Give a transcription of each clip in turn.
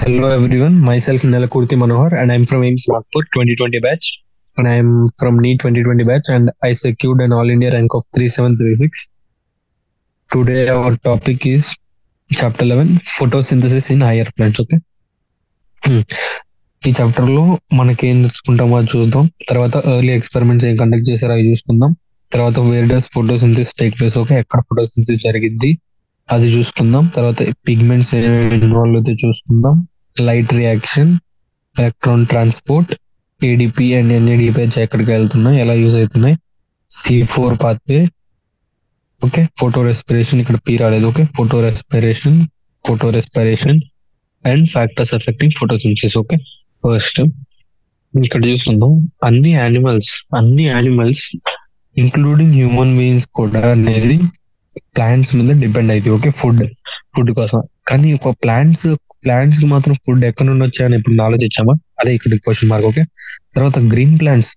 Hello everyone, myself Nelakurti Manohar and I'm from AIMS Nagpur 2020 batch and I'm from NEET 2020 batch and I secured an All India rank of 3736. Today our topic is chapter 11 photosynthesis in higher plants. Okay. ఈ chapter లో మనకి ఏం తెలుసుకుంటామో అది చూద్దాం. తర్వాత early experiments ఏం conduct చేశారో అవి చూసుకుందాం. తర్వాత where does photosynthesis take place, okay, ఎక్కడ ఫోటోసింథసిస్ జరిగింది అది చూసుకుందాం. తర్వాత పిగ్మెంట్స్ ఏమేమి ఇన్వాల్వ్ అయితే చూసుకుందాం. Light reaction, electron transport, ADP and NADP ఎక్కడికి వెళ్తున్నాయి, ఎలా యూజ్ అవుతున్నాయి, C4 pathway, okay, photo respiration, ఇక్కడ పి రాలేదు, okay, photo respiration and factors effecting photosynthesis. Okay, first ఇక్కడ చూసుకుందాం. అన్ని యానిమల్స్ ఇంక్లూడింగ్ హ్యూమన్ బీయింగ్స్ కూడా అనేది ప్లాంట్స్ మీద డిపెండ్ అవుతాయి. ఓకే, ఫుడ్ కోసం. కానీ ఒక ప్లాంట్స్ కి మాత్రం ఫుడ్ ఎక్కడ నుండి వచ్చాయని ఇప్పుడు ఆలోచించామా, అదే ఇక్కడ క్వశ్చన్ మార్క్. ఓకే, తర్వాత గ్రీన్ ప్లాంట్స్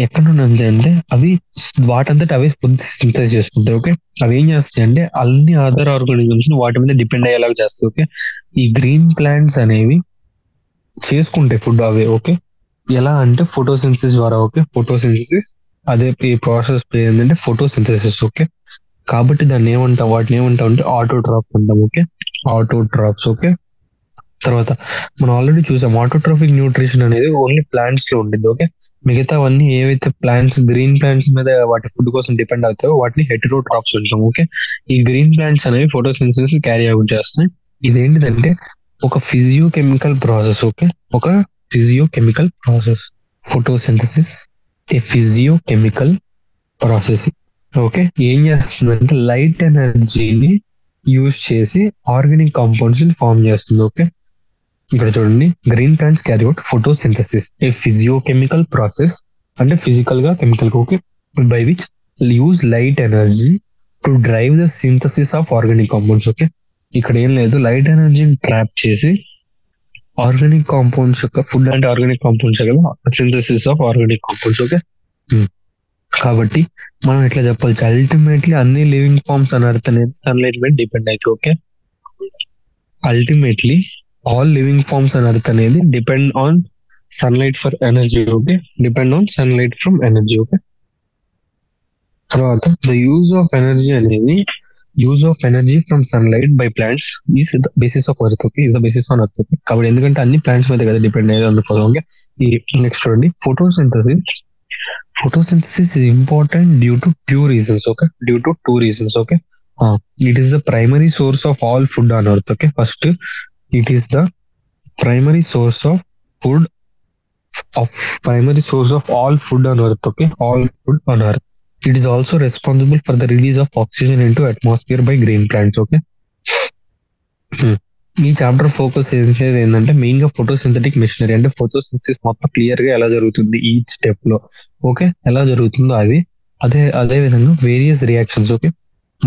ఎక్కడ నుండి వచ్చాయంటే అవి వాటంతట అవే ఫుడ్ సింథసిస్ చేసుకుంటాయి. ఓకే, అవి ఏం చేస్తాయి అంటే అన్ని అదర్ ఆర్గానిజమ్స్ వాటి మీద డిపెండ్ అయ్యేలాగా చేస్తాయి. ఓకే, ఈ గ్రీన్ ప్లాంట్స్ అనేవి చేసుకుంటాయి ఫుడ్ అవే. ఓకే, ఎలా అంటే ఫోటోసింథసిస్ ద్వారా. ఓకే, ఫోటోసింథసిస్ అదే ఈ ప్రాసెస్ పేరు ఏంటంటే ఫోటోసింథసిస్. ఓకే, కాబట్టి వాటిని ఏమంటాం అంటే ఆటోట్రాఫ్స్ అంటాం. Okay, autotrophs. ఓకే, తర్వాత మనం ఆల్రెడీ చూసాం ఆటోట్రాఫిక్ న్యూట్రిషన్ అనేది ఓన్లీ ప్లాంట్స్ లో ఉంటుంది. ఓకే, మిగతావన్నీ ఏవైతే గ్రీన్ ప్లాంట్స్ మీద వాటి ఫుడ్ కోసం డిపెండ్ అవుతాయో వాటిని హెటెరోట్రాఫ్స్ అంటాం. ఓకే, ఈ గ్రీన్ ప్లాంట్స్ అనేవి ఫోటోసింథసిస్ క్యారీ అవుట్ చేస్తాయి. ఇదేంటిదంటే ఒక ఫిజియోకెమికల్ ప్రాసెస్. ఓకే, ఒక physiochemical process, photosynthesis a physiochemical process. Okay, ఏం చేస్తుందంటే లైట్ ఎనర్జీని యూజ్ చేసి ఆర్గానిక్ కాంపౌండ్స్ ఫామ్ చేస్తుంది. ఓకే, ఇక్కడ చూడండి, green plants carry out photosynthesis a physiochemical process, అంటే ఫిజికల్ గా chemical. Okay, by which use light energy to drive the synthesis of organic compounds. Okay, ఇక్కడ ఏం లేదు, లైట్ ఎనర్జీని ట్రాప్ చేసి ఆర్గానిక్ కాంపౌండ్స్ యొక్క ఫుడ్ అంటే ఆర్గానిక్ కాంపౌండ్స్ కదా, synthesis of organic compounds. Okay, కాబట్టి మనం ఎట్లా చెప్పాలి, అల్టిమేట్లీ అన్ని లివింగ్ ఫార్మ్స్ అన్ ఎర్త్ అనేది సన్లైట్ మీద డిపెండ్ అవుతాయి. Okay, ultimately all living forms on earth అనేది depend on sunlight for energy. Okay, depend on sunlight from energy. Okay, తర్వాత the use of energy from sunlight by plants is the basis of earth. Okay, is the basis on earth. Okay, కాబట్టి ఎందుకంటే అన్ని plants మీద కదా depend అయ్యేది అందుకోసం. Okay, ఈ next చూడండి, photosynthesis is important due to two reasons. Okay, Okay, it is the primary source of all food on earth. Okay, first it is the primary source of all food on earth. Okay, all food on earth. It is also responsible for the release of oxygen into atmosphere by green plants. Okay, ఈ chapter focus చేసేది ఏంటంటే main గా photosynthetic machinery, అంటే photosynthesis మొత్తం clear గా ఎలా జరుగుతుంది ఈ స్టెప్ లో. ఓకే, ఎలా జరుగుతుందో అదే విధంగా వేరియస్ రియాక్షన్స్. ఓకే,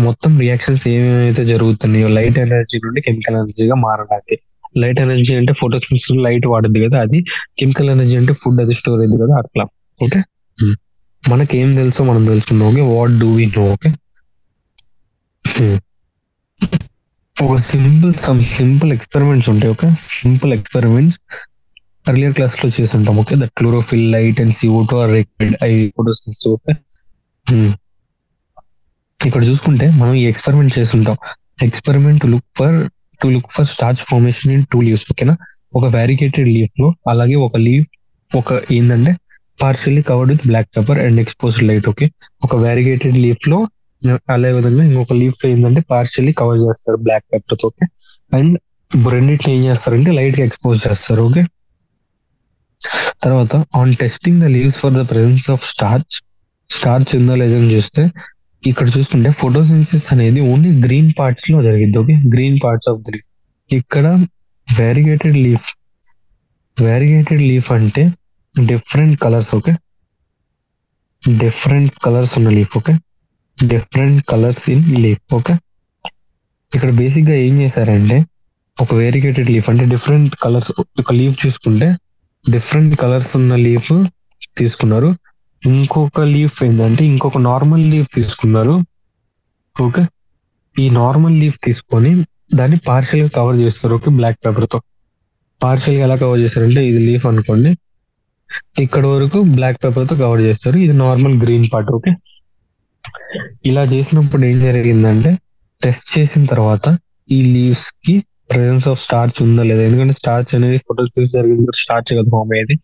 మొత్తం రియాక్షన్స్ ఏమేమైతే జరుగుతున్నాయో లైట్ ఎనర్జీ నుండి కెమికల్ ఎనర్జీగా మారడానికి. లైట్ ఎనర్జీ అంటే ఫోటోసింథసిస్ లైట్ వాడుద్ది కదా, అది కెమికల్ ఎనర్జీ అంటే ఫుడ్ అది స్టోర్ అయింది కదా, అట్లా. ఓకే, మనకేం తెలుసో మనం తెలుసుకుందాం. Okay, what do we know. Okay, ఒక సింపుల్ ఎక్స్పెరిమెంట్స్ ఉంటాయి. Okay, simple experiments earlier class లో చేస్తుంటాం. Okay, that chlorophyll, light and CO2 are required I photosynthesis. Okay, ఇక్కడ చూసుకుంటే మనం ఈ ఎక్స్పెరిమెంట్ చేస్తుంటాం. Experiment to look for starch formation in 2 leaves. ఓకేనా, ఒక వ్యారిగేటెడ్ లీఫ్ లో, అలాగే ఒక ఏంటంటే partially covered with black paper and exposed light. Okay, ఒక వ్యారిగేటెడ్ లీఫ్ లో, అదే విధంగా ఇంకొక లీఫ్ లో ఏంటంటే పార్షియల్లీ కవర్ చేస్తారు బ్లాక్ పేపర్ తో. ఓకే, అండ్ రెండింటిని ఏం చేస్తారంటే లైట్ గా ఎక్స్పోజ్ చేస్తారు. ఓకే, తర్వాత on testing the leaves for the presence of starch ఉందో లేదని చూస్తే ఇక్కడ చూసుకుంటే ఫోటోసింథసిస్ అనేది ఓన్లీ గ్రీన్ పార్ట్స్ లో జరిగింది. Okay, green parts of the leaf. ఇక్కడ వ్యారిగేటెడ్ లీఫ్ అంటే different colours. Okay, different colours ఉన్న leaf. Okay, different colours in leaf. Okay, ఇక్కడ బేసిక్ గా ఏం చేశారంటే ఒక వేరిగేటెడ్ లీఫ్ అంటే డిఫరెంట్ కలర్స్, ఒక లీఫ్ చూసుకుంటే డిఫరెంట్ కలర్స్ ఉన్న లీఫ్ తీసుకున్నారు. ఇంకొక లీఫ్ ఏంటంటే ఇంకొక నార్మల్ లీఫ్ తీసుకున్నారు. ఓకే, ఈ నార్మల్ లీఫ్ తీసుకొని దాన్ని పార్షియల్ గా కవర్ చేస్తారు. ఓకే, బ్లాక్ పేపర్ తో. పార్షియల్ గా ఎలా కవర్ చేస్తారంటే, ఇది లీఫ్ అనుకోండి, ఇక్కడ వరకు బ్లాక్ పేపర్ తో కవర్ చేస్తారు, ఇది నార్మల్ గ్రీన్ పార్ట్. ఓకే, ఇలా చేసినప్పుడు ఏం జరిగిందంటే, టెస్ట్ చేసిన తర్వాత ఈ లీవ్స్ కి ప్రెసెన్స్ ఆఫ్ స్టార్చ్ ఉందా లేదా, ఎందుకంటే స్టార్చ్ అనేది ఫోటోసింథసిస్ జరిగింది, స్టార్చ్ కదా ఫామ్ అయ్యేది.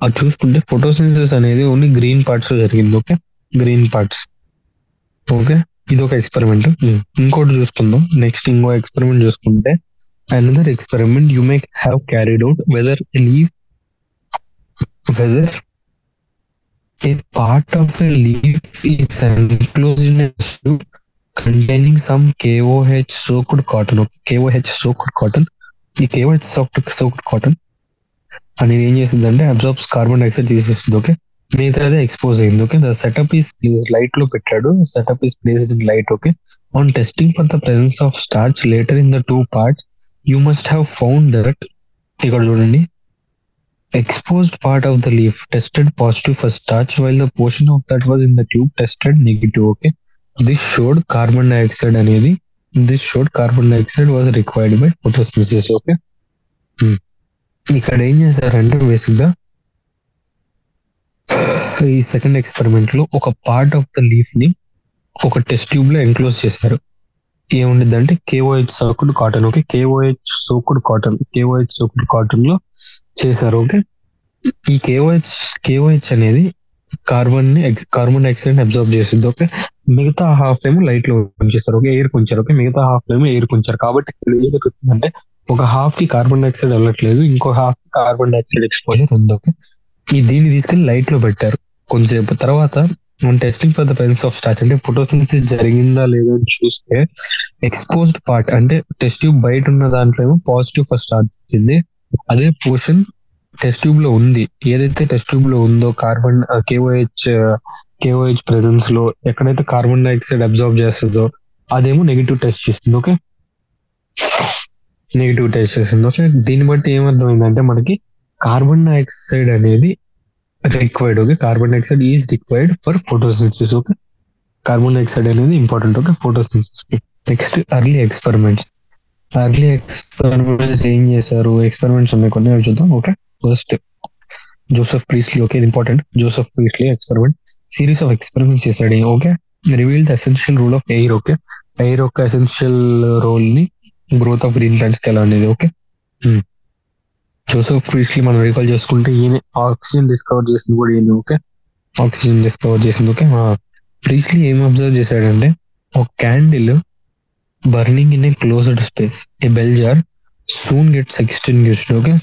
అది చూసుకుంటే ఫోటోసింథసిస్ అనేది ఓన్లీ గ్రీన్ పార్ట్స్ లో జరిగింది. Okay, green parts. ఓకే, ఇది ఒక ఎక్స్పెరిమెంట్. ఇంకోటి చూసుకుందాం. నెక్స్ట్ ఇంకో ఎక్స్పెరిమెంట్ చూసుకుంటే, another experiment you may have carried out whether leave whether a part of a leaf is enclosed in a tube containing some KOH soaked cotton. Okay, KOH soaked cotton. ఈ KOH soaked cotton అనేది ఏం చేస్తుందంటే absorbs carbon dioxide తీసేస్తుంది. Okay, మిగతాదే expose అయింది. Okay, the setup is place light లో పెట్టాడు. Setup is placed in light. Okay, on testing for the presence of starch later in the two parts you must have found that, ఇక్కడ చూడండి, exposed part of the leaf tested positive for starch while the portion of that was in the tube tested negative. Okay, this showed carbon dioxide అనేది, this showed carbon dioxide was required by photosynthesis. Okay, ఇక్కడ ఏం చేశారంటే basic గా ఈ second experiment లో ఒక part of the leaf ని ఒక టెస్ట్ ట్యూబ్ లో ఎన్క్లోజ్ చేశారు. ఏముండిద్దంటే KOH soaked cotton. Okay, KOH soaked cotton లో చేశారు. ఓకే, ఈ KOH అనేది కార్బన్ డైఆక్సైడ్ అబ్జర్వ్ చేస్తుంది. ఓకే, మిగతా హాఫ్ ఏమో లైట్ లో ఉంచేస్తారు. ఓకే, ఎయిర్ ఉంచారు. ఓకే, మిగతా హాఫ్ ఏమో ఎయిర్ ఉంచారు. కాబట్టి ఇక్కడ ఏం జరుగుతుందంటే, ఒక హాఫ్ కి కార్బన్ డైఆక్సైడ్ వెళ్ళట్లేదు, ఇంకో హాఫ్ కి కార్బన్ డైఆక్సైడ్ ఎక్స్పోజర్ ఉంది. ఓకే, దీన్ని తీసుకెళ్లి లైట్ లో పెట్టారు. కొంచెంసేపు తర్వాత testing for the presence of starch, అంటే ఫోటోసింథసిస్ జరిగిందా లేదా అని చూస్తే, ఎక్స్పోజ్డ్ పార్ట్ అంటే టెస్ట్ ట్యూబ్ బయట ఉన్న దాంట్లో ఏమో పాజిటివ్ ఫర్ స్టార్చ్ వచ్చింది. అదే పోర్షన్ టెస్ట్ ట్యూబ్ లో ఉంది, ఏదైతే టెస్ట్ ట్యూబ్ లో ఉందో కార్బన్ KOH ప్రెసెన్స్ లో ఎక్కడైతే కార్బన్ డైఆక్సైడ్ అబ్జర్వ్ చేస్తుందో అదేమో నెగిటివ్ టెస్ట్ చేస్తుంది. ఓకే, నెగిటివ్ టెస్ట్ చేస్తుంది. ఓకే, దీన్ని బట్టి ఏమర్థమైందంటే మనకి కార్బన్ డైఆక్సైడ్ అనేది required. Okay, carbon dioxide is required for photosynthesis. Okay, carbon dioxide అనేది ఇంపార్టెంట్. ఓకే, ఫోటోసింథసిస్ కి. నెక్స్ట్ ఎర్లీ ఎక్స్పెరిమెంట్స్ ఏం చేశారు? ఎక్స్పెరిమెంట్స్ ఉన్నాయి కొన్ని, అవి చూద్దాం. Okay, first Joseph Priestley. Okay, ఇది important. Joseph Priestley experiment series of experiments చేశాడు. Okay, reveal the essential rule of air. Okay, air యొక్క ఎసెన్షియల్ రోల్ ని గ్రోత్ ఆఫ్ గ్రీన్ ప్లాంట్స్ కి ఎలా అనేది. ఓకే, జోసెఫ్ ప్రీస్లీ మనం రీకాల్ చేసుకుంటే ఈయన ఆక్సిజన్ డిస్కవర్ చేసింది కూడా ఈయన. ఓకే, ఆక్సిజన్ డిస్కవర్ చేసింది. ఓకే, ప్రీస్లీ ఏం అబ్జర్వ్ చేశాడంటే, ఒక candle burning in a closed space, a bell jar soon gets extinguished. Okay,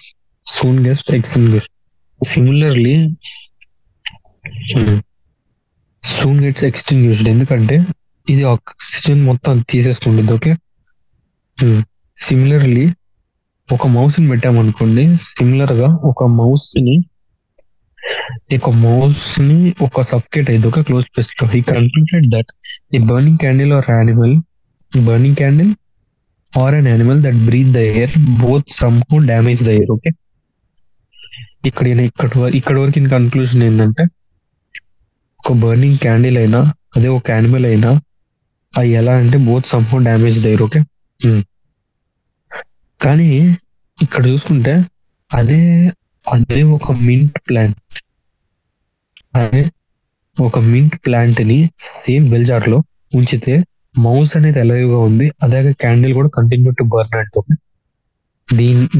soon gets extinguished. Similarly soon gets extinguished ఎందుకంటే ఇది ఆక్సిజన్ మొత్తం తీసేసుకుంటుంది. ఓకే, సిమిలర్లీ ఒక మౌస్ ని పెట్టామనుకోండి, సిమిలర్ గా ఒక మౌస్ ని ఒక సఫకేట్ అయింది. ఒక క్లోజ్ స్పేస్ లో. He concluded that the burning candle or an animal that breathe the air both somehow damage the air. Okay, ఇక్కడ వరకు ఇన్ కన్క్లూజన్ ఏంటంటే, ఒక బర్నింగ్ క్యాండిల్ అయినా అదే ఒక యానిమల్ అయినా అవి ఎలా అంటే both somehow damage the air. Okay, కానీ ఇక్కడ చూసుకుంటే అదే ఒక మింట్ ప్లాంట్ ని సేమ్ బెల్ జార్ లో ఉంచితే మౌస్ అనేది అలైవ్ గా ఉంది, అదే క్యాండిల్ కూడా కంటిన్యూ టు బర్న్ అంటే.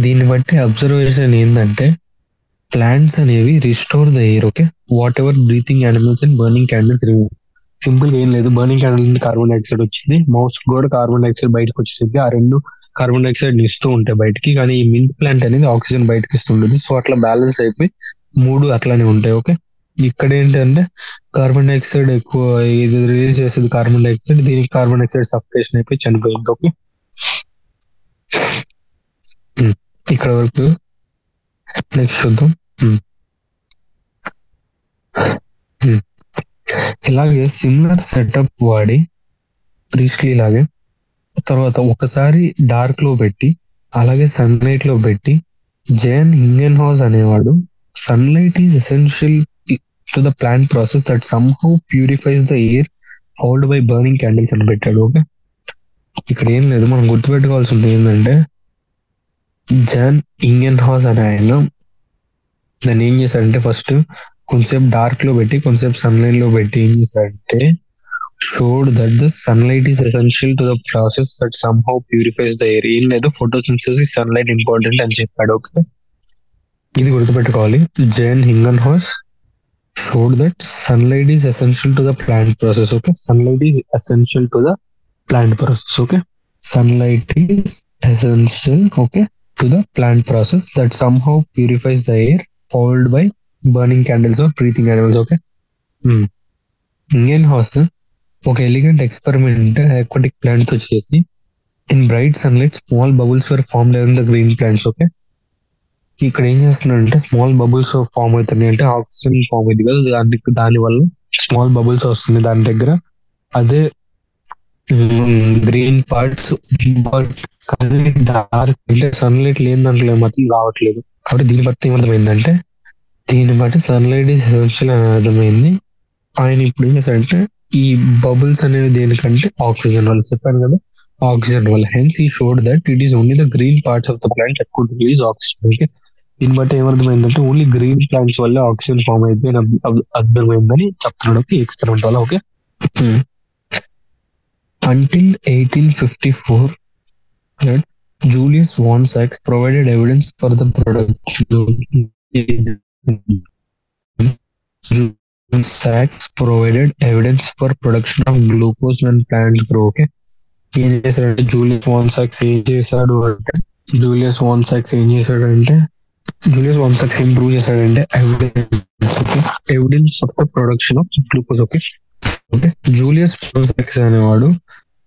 దీన్ని బట్టి అబ్జర్వేషన్ ఏంటంటే, ప్లాంట్స్ అనేవి restore the air. Okay, what ever breathing animals and burning candles remove. Simple గా ఏం లేదు, బర్నింగ్ క్యాండిల్ నుండి కార్బన్ డైఆక్సైడ్ వచ్చింది, మౌస్ కూడా కార్బన్ డైఆక్సైడ్ బయటకు వచ్చింది. ఆ రెండు కార్బన్ డైఆక్సైడ్ ఇస్తూ ఉంటాయి బయటికి, కానీ ఈ మింట్ ప్లాంట్ అనేది ఆక్సిజన్ బయటకి ఇస్తుండదు. సో అట్లా బ్యాలెన్స్ అయిపోయి మూడు అట్లానే ఉంటాయి. ఓకే, ఇక్కడ ఏంటంటే కార్బన్ డైఆక్సైడ్ ఎక్కువ ఇది రిలీజ్ చేసేది కార్బన్ డైఆక్సైడ్, దీనికి కార్బన్ డైఆక్సైడ్ సఫికేషన్ అయిపోయి చనిపోయింది. ఓకే, ఇక్కడ వరకు. నెక్స్ట్ చూద్దాం. ఇలాగే సిమిలర్ సెటప్ వాడి ప్రీస్లీ లాగే తర్వాత ఒకసారి డార్క్ లో పెట్టి అలాగే సన్లైట్ లో పెట్టి జేన్ హింగెన్హౌస్ అనేవాడు sunlight is essential to the plant process that somehow purifies the air fouled by burning candles అని పెట్టాడు. ఓకే, ఇక్కడ ఏం లేదు, మనం గుర్తుపెట్టుకోవాల్సింది ఏంటంటే జాన్ ఇంగెన్హాస్ అనే ఆయన దాన్ని ఏం చేశాడంటే ఫస్ట్ కొంచెంసేపు డార్క్ లో పెట్టి కొంచెంసేపు సన్లైట్ లో పెట్టి ఏం చేశాడంటే showed that the sunlight is essential to the process that somehow purifies the air. ఏం లేదు, ఫోటోసింథసిస్ సన్లైట్ ఇంపార్టెంట్ అని చెప్పాడు. ఓకే, ఇది గుర్తుపెట్టుకోవాలి. Jain హింగన్హాస్ showed that sunlight is essential to the plant process. Okay, sunlight is essential to the plant process. Okay, sunlight is essential, okay, to the plant process that somehow purifies the air, followed by burning candles or breathing animals. Okay, ఇంగెన్హాస్ ఒక elegant experiment aquatic plants తో చేసి in bright sunlight small bubbles were formed in the green plants. Okay, ఇక్కడ ఏం చేస్తున్నాడంటే small bubbles form అవుతున్నాయి అంటే oxygen form అయింది కదా, దాని వల్ల స్మాల్ బబుల్స్ వస్తుంది దాని దగ్గర. అదే గ్రీన్ పార్ట్స్, బట్ కానీ డార్క్ అంటే సన్లైట్ లేని దాంట్లో మాత్రం రావట్లేదు. కాబట్టి దీన్ని బట్టి ఏమర్థమైందంటే దీన్ని బట్టి సన్లైట్ ఈస్ ఎసెన్షియల్ అని అర్థమైంది. ఆయన ఇప్పుడు ఏం చేశాడంటే ఈ బబుల్స్ అనేవి దేనికంటే ఆక్సిజన్ వల్ల, చెప్పాను కదా ఆక్సిజన్ వల్ల. హెన్స్ ఈ showed that it is only the green parts of the plant that could release oxygen. Okay, దీన్ని బట్టి ఏమర్థమైందంటే ఓన్లీ గ్రీన్ ప్లాంట్స్ వల్ల ఆక్సిజన్ ఫామ్ అయితే అర్థమైందని చెప్తున్నాడు. ఓకే, ఎక్స్పెరిమెంట్ వల్ల. Okay, until 1854 that Julius von Sachs provided evidence for the production. Sachs provided evidence for production of glucose when plants grow. Okay, ఏం చేశాడంటే Julius von సాక్స్ ఏం చేశాడు అంటే జూలియస్ వాన్ సాక్స్ ఏం ప్రూవ్ చేశాడంటే evidence of the production of glucose. Okay, okay, Julius von సాక్స్ అనేవాడు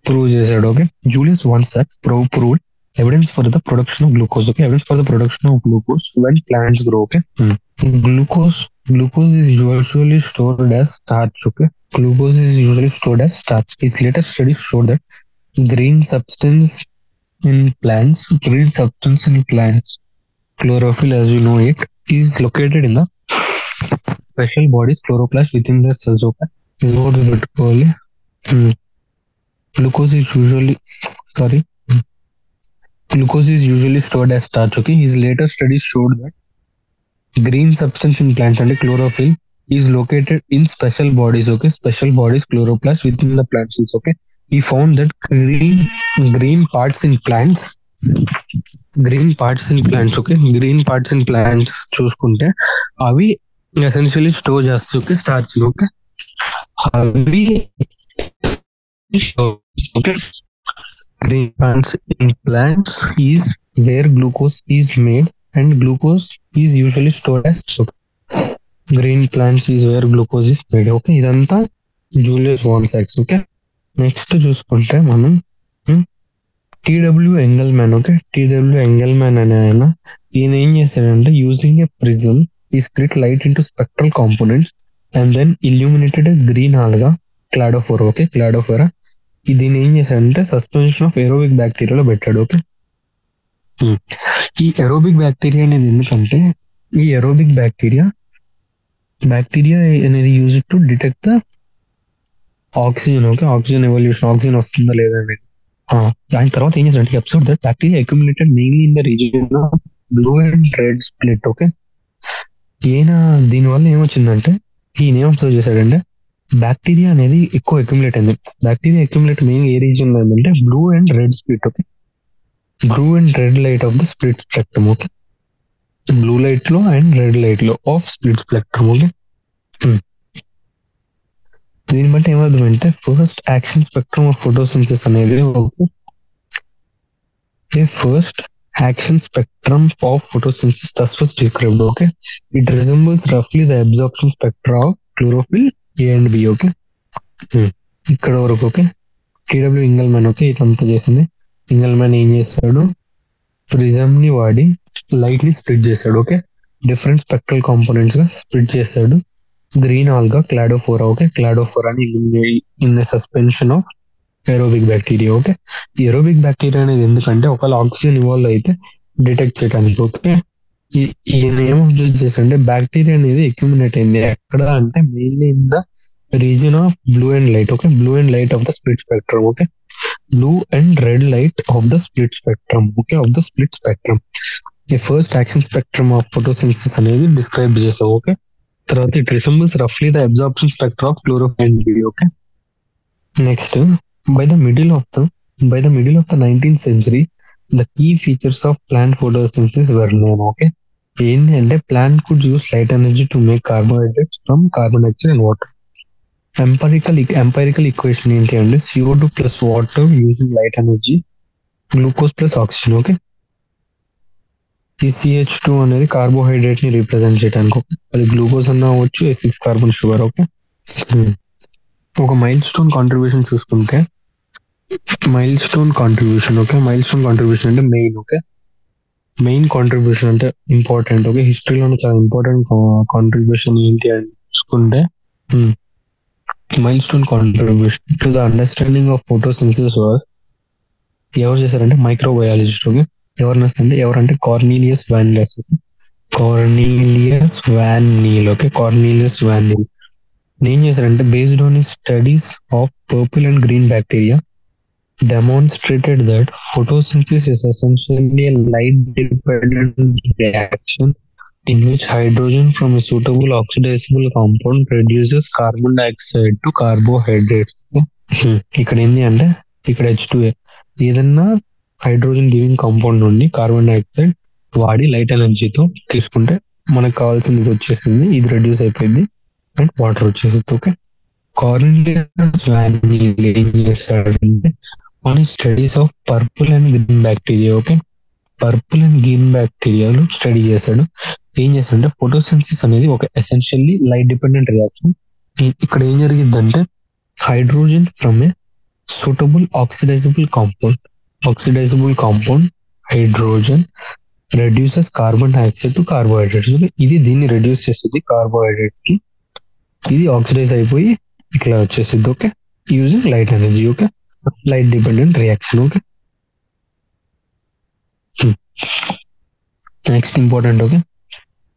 ప్రూవ్ చేశాడు. ఓకే, జూలియస్ వాన్ సాక్స్ proved evidence for the production of glucose. Okay, evidence for the production of glucose when plants grow. Okay, glucose is usually stored as starch. Okay, glucose is usually stored as starch. His latest studies showed that green substance in plants, chlorophyll as you know it, is located in the special bodies, chloroplast within the cells. Okay, glucose is usually stored as starch. Okay, his later studies showed that green substance in plants and chlorophyll is located in special bodies. Okay, special bodies, chloroplast within the plant cells. Okay, he found that green parts in plants. Okay, green parts in plants చూసుకుంటే అవి essentially store చేస్తాయి. Okay, starch. Okay, అవి okay, green plants in plants is where glucose is made and glucose is usually stored as sugar. Green plants is where glucose is made. Okay, ఇదంతా Julius von సాక్స్. Okay, next చూసుకుంటే మనం టిడబ్ల్యూ ఎంగల్మ్యాన్. Okay, టిడబ్ల్యూ ఎంగల్మ్యాన్ అనే ఆయన ఈయన ఏం చేశాడంటే యూజింగ్ ఏ ప్రిజమ్ ఈ split light into spectral components and then illuminated green alga Cladophora. Okay, Cladophora దీన్ని ఏం చేశాడంటే సస్పెన్షన్ ఆఫ్ ఏరోబిక్ బ్యాక్టీరియాలో పెట్టాడు. ఓకే, ఈ ఏరోబిక్ బ్యాక్టీరియా అనేది ఎందుకంటే ఈ ఏరోబిక్ బ్యాక్టీరియా అనేది use to detect the oxygen. Okay, oxygen evolution, oxygen వస్తుందా లేదా అనేది. దాని తర్వాత ఏం చేశాడంటే observe that bacteria accumulated mainly in the region of blue and red split. Okay, ఈయన దీనివల్ల ఏమొచ్చిందంటే ఈయన ఏం అబ్జర్వ్ చేశాడంటే బ్యాక్టీరియా అనేది ఎక్కువ అక్యుములేట్ అయింది. బ్యాక్టీరియా అక్యుములేట్ మెయిన్ ఏ రీజియన్ లో అయిందంటే blue and red split. Okay, blue and red light of the split spectrum. Okay, blue light లో అండ్ రెడ్ లైట్ లో ఆఫ్ స్ప్లిట్ స్పెక్ట్రమ్. ఓకే, దీన్ని బట్టి ఏమర్థమంటే first action spectrum of photosynthesis అనేది first action spectrum of photosynthesis thus was described. Okay, it resembles roughly the absorption spectra of chlorophyll A and B. Okay, ఇక్కడ వరకు. Okay, టిడబ్ల్యూ ఇంగల్మ్యాన్. Okay, ఇదంతా చేసింది ఇంగల్మ్యాన్. ఏం చేశాడు, ప్రిజమ్ ని వాడి లైట్లీ స్ప్లిట్ చేశాడు. ఓకే, డిఫరెంట్ స్పెక్ట్రల్ కాంపోనెంట్స్ గా స్ప్లిట్ చేశాడు. Green alga Cladophora. ఓకే, క్లాడోఫోరాని in the suspension of aerobic bacteria. Okay, aerobic bacteria అనేది ఎందుకంటే ఒకవేళ ఆక్సిజన్ ఇవాల్వ్ అయితే డిటెక్ట్ చేయడానికి. ఓకే, ఈయన ఏం అబ్జర్వ్ చేశాడంటే బ్యాక్టీరియా అనేది అక్యుమిలేట్ అయింది ఎక్కడ అంటే mainly in the region of blue and light. Okay, blue and light of the split spectrum. Okay, blue and red light of the split spectrum. Okay, of the split spectrum. The first action spectrum of photosynthesis అనేది describe చేసావు. Okay, తర్వాత it resembles roughly the absorption spectrum of chlorophyll and B. Okay, next, by the middle of the 19th century, the key features of plant photosynthesis were known. Okay, ఏంటి అంటే plant could use light energy to make carbohydrates from carbon dioxide and water. Empirical equation ఏంటి అంటే CO2 plus water using light energy, glucose plus oxygen. Okay, ఈ CH2 అనేది carbohydrate ని represent చేయడానికి, అది glucose అన్న అవ్వచ్చు, S6 కార్బన్ షుగర్. ఓకే, ఒక మైల్ స్టోన్ కాంట్రిబ్యూషన్ చూసుకుంటే మైల్ స్టోన్ కాంట్రిబ్యూషన్ అంటే మెయిన్. ఓకే, మెయిన్ కాంట్రిబ్యూషన్ అంటే ఇంపార్టెంట్. ఓకే, హిస్టరీలోనే చాలా ఇంపార్టెంట్ కాంట్రిబ్యూషన్ ఏంటి అని చూసుకుంటే milestone contribution to the understanding of photosynthesis was ఎవరు చేశారంటే మైక్రోబయాలజిస్ట్. ఓకే, ఎవరంటే Cornelius van Niel. Okay, Cornelius van Niel ఏం చేశారంటే based on his studies of purple and green bacteria demonstrated that photosynthesis is essentially a light-dependent reaction in which hydrogen from a suitable oxidizable compound reduces carbon dioxide to carbohydrates. ఇక్కడ ఏంటి అంటే ఇక్కడ H2A ఏదన్నా hydrogen giving compound నుండి carbon dioxide వాడి light ఎనర్జీతో తీసుకుంటే మనకు కావాల్సింది ఇది వచ్చేసింది, ఇది రెడ్యూస్ అయిపోయింది అండ్ వాటర్ వచ్చేసింది. ఓకే, కార్నీలియస్ వాన్ నీల్ ఏం చేస్తాడంటే on his studies of purple and green bacteria. Okay, purple and green బ్యాక్టీరియాలు స్టడీ చేశాడు. ఏం చేశాడంటే ఫోటోసింథసిస్ అనేది ఒక ఎసెన్షియల్లీ లైట్ డిపెండెంట్ రియాక్షన్. ఇక్కడ ఏం జరిగిద్దంటే hydrogen from a suitable oxidisable compound hydrogen reduces carbon dioxide to carbohydrates. ఇది దీన్ని రెడ్యూస్ చేస్తుంది కార్బోహైడ్రేట్ కి, ఇది ఆక్సిడైజ్ అయిపోయి ఇట్లా వచ్చేసింది. Okay, using light energy. Okay, light dependent reaction. Okay, next important. Okay,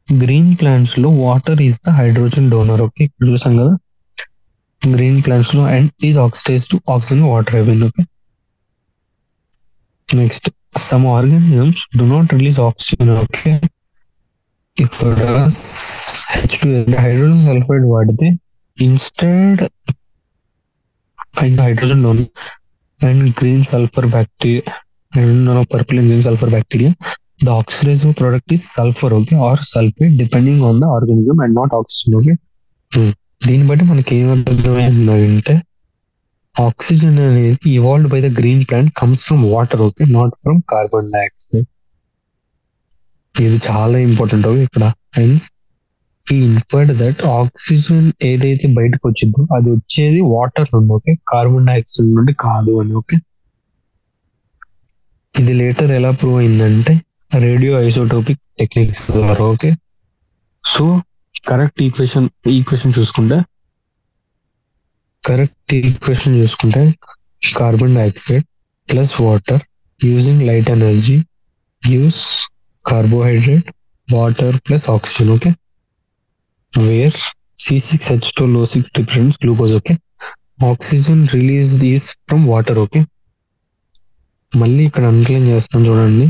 green plants లో water is the hydrogen donor. Okay, ఇక్కడ చూసాం కదా గ్రీన్ ప్లాంట్స్ లో and is oxidise to oxygen water అయిపోయింది. Okay, next some organisms do not release oxygen. Okay, ఇక్కడ H2 hydrogen sulphide వాడితే instead hydrogen donor and green sulfur bacteria and purple and green sulfur bacteria, the oxidizing product is sulfur. Okay, or sulfate depending on the organism and not oxygen. Okay, దీన్ని బట్టి మనకి ఏమర్థమైందంటే oxygen అనేది evolved by the green plant comes from water. Okay, not from carbon dioxide. ఇది చాలా important. Okay, ఇక్కడ hence he inferred that oxygen ఏదైతే బయటకు వచ్చిందో అది వచ్చేది వాటర్ నుండి. ఓకే, కార్బన్ డైఆక్సైడ్ నుండి కాదు అని. ఓకే, ఇది లేటర్ ఎలా ప్రూవ్ అయిందంటే రేడియో ఐసోటోపిక్ టెక్నిక్స్ ద్వారా. ఓకే, సో కరెక్ట్ ఈక్వేషన్ చూసుకుంటే carbon dioxide plus water using light energy gives carbohydrate, water plus oxygen. Okay, where C6H2 low 6 represents glucose. Okay, oxygen released is from water. Okay, మళ్ళీ ఇక్కడ underline చేస్తాను చూడండి,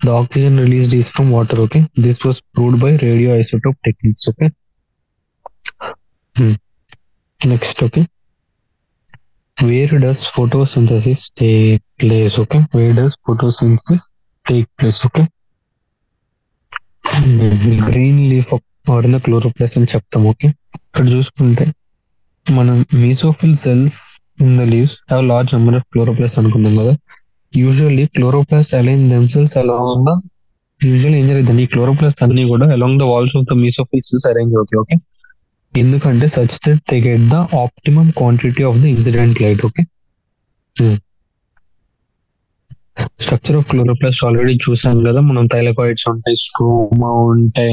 the oxygen released is from water. Okay, this was proved by radioisotope techniques. Okay, next. Okay, where does photosynthesis take place? Okay, Okay, green leaf are in the chloroplast అని చెప్తాం. Okay, ఇక్కడ చూసుకుంటే మనం mesophyll cells in the leaves have large number of chloroplast అనుకున్నాం కదా. Usually chloroplast align themselves along the usually ఏం జరుగుతుంది, ఈ క్లోరోప్లాస్ట్ అన్ని కూడా along the walls of the mesophyll cells arrange అవుతాయి. ఓకే, ఎందుకంటే such that they get the optimum quantity of the incident light. Okay, structure of chloroplast already చూసాం కదా మనం. థైలకాయిడ్స్ ఉంటాయి, స్ట్రోమా ఉంటాయి,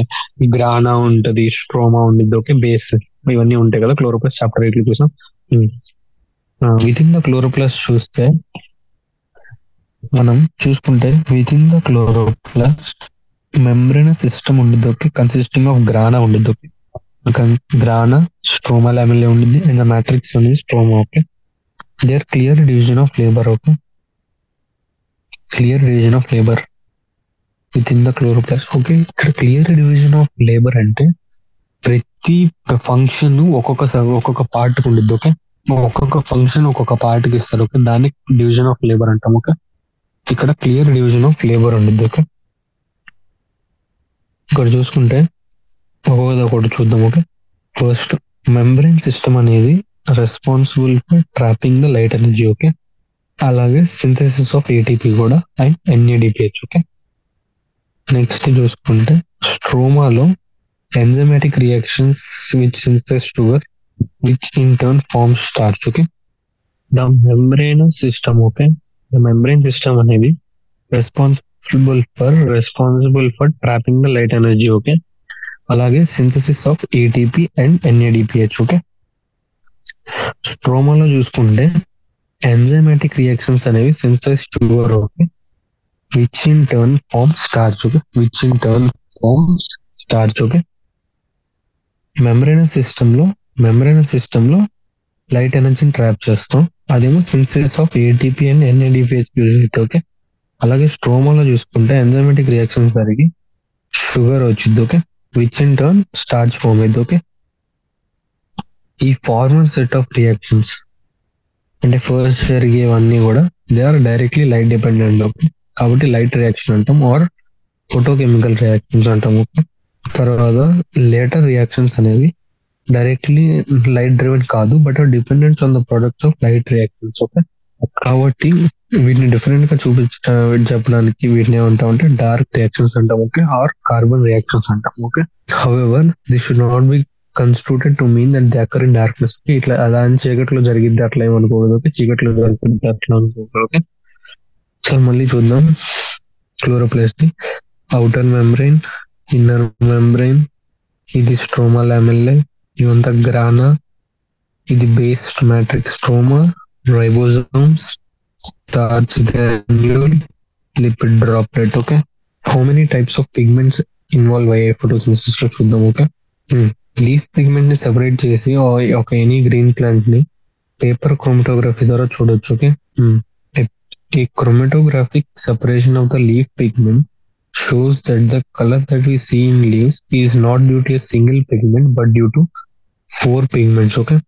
గ్రానా ఉంటది, స్ట్రోమా ఉండిద్ది. ఓకే, బేస్ ఇవన్నీ ఉంటాయి కదా క్లోరోప్లాస్ట్ చాప్టర్ 8 చూసాం. విత్ ఇన్ ద క్లోరోప్లాస్ట్ చూస్తే మనం చూసుకుంటే within the chloroplast membranous system ఉండిద్ది. ఓకే, కన్సిస్టింగ్ ఆఫ్ గ్రానా ఉండిద్ది. ఓకే, గ్రానా స్ట్రోమా లామిలా ఉండిద్ది అండ్ మ్యాట్రిక్స్ అనేది stroma. Okay, there clear division of labour. Okay, clear division of labour within the chloroplast. Okay, ఇక్కడ clear division of labour అంటే ప్రతి function ఒక్కొక్క part ఉండిద్ది. Okay, ఒక్కొక్క function ఒక్కొక్క part కి ఇస్తారు. ఓకే, దాన్ని డివిజన్ ఆఫ్ లేబర్ అంటాం. ఓకే, ఇక్కడ క్లియర్ డివిజన్ ఆఫ్ లేబర్ ఉండిద్ది. ఓకే, ఇక్కడ చూసుకుంటే ఒకటి చూద్దాం. ఓకే, ఫస్ట్ మెంబ్రెయిన్ సిస్టమ్ అనేది responsible for trapping the light energy. Okay, అలాగే సింథసిస్ ఆఫ్ ఏటీపీ కూడా అండ్ ఎన్ఏడిపిహెచ్. ఓకే, నెక్స్ట్ చూసుకుంటే స్ట్రోమాలో enzymatic reactions which synthesise sugar which in turn form starch. Okay, the membrane system. Okay, the membrane system అనేది responsible for trapping the light energy. Okay, అలాగే synthesis of ATP and NADPH. Okay, స్ట్రోమాలో చూసుకుంటే enzymatic reactions అనేవి synthesise sugar. Okay, which in turn form starch. Okay, which in turn forms starch. Okay, membrane system లో light ఎనర్జీని trap చేస్తాం. అదేమో synthesis of ATP and NADPH use అయితే. Okay, అలాగే స్ట్రోమాలో చూసుకుంటే ఎంజైమాటిక్ రియాక్షన్స్ జరిగి షుగర్ వచ్చింది. Okay, which in turn starch form అయింది. ఓకే, ఈ ఫార్మర్ సెట్ ఆఫ్ రియాక్షన్స్ అంటే ఫస్ట్ జరిగేవన్నీ కూడా they are directly light dependent. Okay, కాబట్టి లైట్ రియాక్షన్ అంటాం ఆర్ ఫోటోకెమికల్ రియాక్షన్స్ అంటాం. ఓకే, తర్వాత లేటర్ రియాక్షన్స్ అనేవి డైరెక్ట్లీ లైట్ డ్రివెన్ కాదు, but dependents on the products of light reactions. Okay, కాబట్టి వీటిని డిఫరెంట్ గా చెప్పడానికి వీటిని ఏమంటామంటే డార్క్ రియాక్షన్స్ అంటాం. ఓకే, ఆర్ కార్బన్ రియాక్షన్స్ అంటాం. Okay, however this should not be construed to mean that they occur in darkness. ఇట్లా అలా అని చీకట్లో జరిగింది అట్లా ఏమనుకోకూడదు. ఓకే, చీకట్లో జరిగింది అట్లా అనుకోకూడదు. ఓకే, సో మళ్ళీ చూద్దాం chloroplast. Outer membrane, inner membrane, ఇది స్ట్రోమా లామెల్లే, ఇవంతా గ్రానా, ఇది based matrix stroma, ribosomes, starch granule, lipid droplet. Okay, how many types of pigments involve అయ్యాయి ఫోటోసిన్థసిస్ లో చూద్దాం. ఓకే, లీఫ్ పిగ్మెంట్ ని సెపరేట్ చేసి ఒక ఎనీ గ్రీన్ ప్లాంట్ ని పేపర్ క్రోమటోగ్రఫీ ద్వారా చూడొచ్చు. Okay, a chromatographic separation of the leaf pigment shows that the color that we see in leaves is not due to a single pigment but due to 4 pigments. Okay,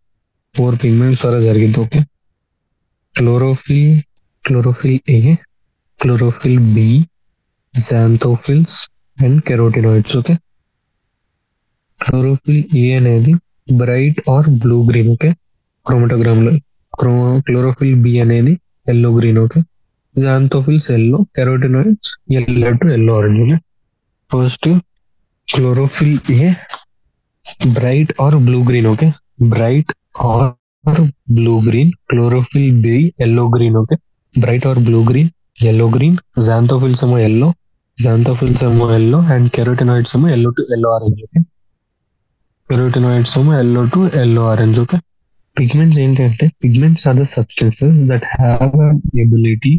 4 pigments are jarigid. Okay, chlorophyll A, chlorophyll B, xanthophylls and carotenoids. Okay, chlorophyll A అనేది bright or blue green. Okay, chromatogram లో chlorophyll B అనేది yellow green. Okay, xanthophylls yellow, carotenoids yellow to yellow orange. Okay, first chlorophyll A, bright or blue green. Okay, bright or blue green. Chlorophyll B, yellow green. Okay, bright or blue green, yellow green. Xanthophylls yellow, and carotenoids yellow to yellow orange. Okay, carotenoids yellow to yellow orange. Okay, pigments ఏంటంటే pigments are the substances that have an ability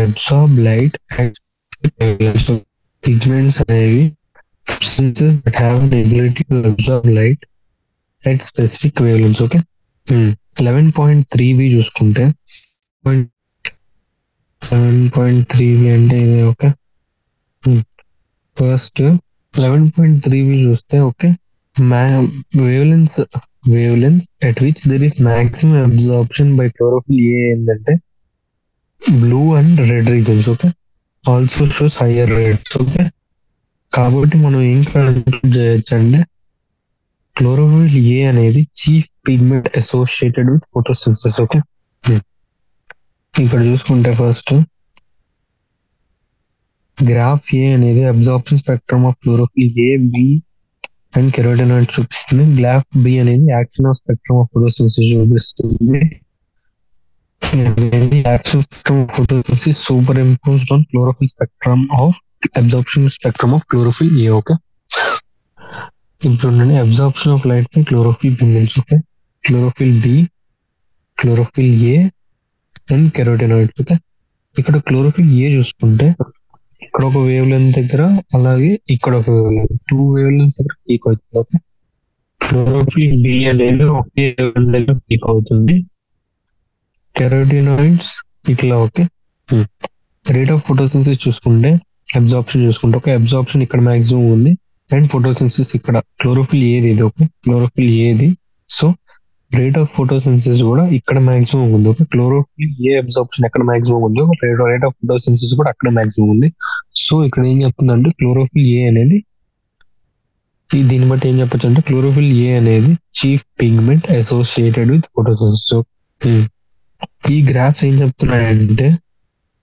absorb light and wavelengths. So, pigments అనేవి substances that have an ability to absorb light at specific wavelengths. Okay, 11.3b చూసుకుంటే 11.3b అంటే ఇది. Okay, first 11.3b చూస్తే okay, wavelengths at which there is maximum absorption by chlorophyll A ఏంటంటే blue and red regions. Okay, also shows higher rates. Okay, కాబట్టి మనం ఏం చేయొచ్చు అంటే క్లోరోఫిల్ ఏ అనేది chief pigment associated with photosynthesis. Okay, ఇక్కడ చూసుకుంటే ఫస్ట్ గ్రాఫ్ ఏ అనేది absorption spectrum of chlorophyll A, B and carotenoid చూపిస్తుంది. గ్రాఫ్ బి అనేది action of spectrum of photosynthesis చూపిస్తుంది. Action spectrum of photosynthesis superimposed on chlorophyll spectrum of absorption spectrum of chlorophyll A. Okay, ఇప్పుడు absorption of light by chlorophyll pigments. Okay, chlorophyll B, chlorophyll A and carotenoids. Okay, ఇక్కడ chlorophyll A చూసుకుంటే ఇక్కడ ఒక wave length దగ్గర అలాగే ఇక్కడ ఒక wave length 2 wave lengths దగ్గర పీక్ అవుతుంది. ఓకే, chlorophyll B అనేది ఒకే వేవ్ లెంత్ దగ్గర పీక్ అవుతుంది. కెరోటినాయిడ్స్ ఇట్లా. ఓకే, రేట్ ఆఫ్ ఫోటోసిన్సిస్ చూసుకుంటే అబ్జార్ప్షన్ చూసుకుంటే ఓకే, అబ్జార్ప్షన్ ఇక్కడ మాక్సిమం ఉంది అండ్ ఫోటోసిన్సిస్ ఇక్కడ క్లోరోఫిల్ ఏది ఇది. ఓకే, క్లోరోఫిల్ ఏది. సో రేట్ ఆఫ్ ఫోటోసిన్సిస్ కూడా ఇక్కడ మాక్సిమం ఉంది. ఓకే, క్లోరోఫిల్ ఏ అబ్జార్ప్షన్ ఎక్కడ మాక్సిమం ఉంది, రేట్ ఆఫ్ ఫోటోసిన్సిస్ కూడా అక్కడ మాక్సిమం ఉంది. సో ఇక్కడ ఏం చెప్తుందంటే క్లోరోఫిల్ ఏ అనేది, దీన్ని బట్టి ఏం చెప్పొచ్చు అంటే క్లోరోఫిల్ ఏ అనేది chief pigment associated with photosynthesis. ఈ గ్రాఫ్స్ ఏం చెప్తున్నాయంటే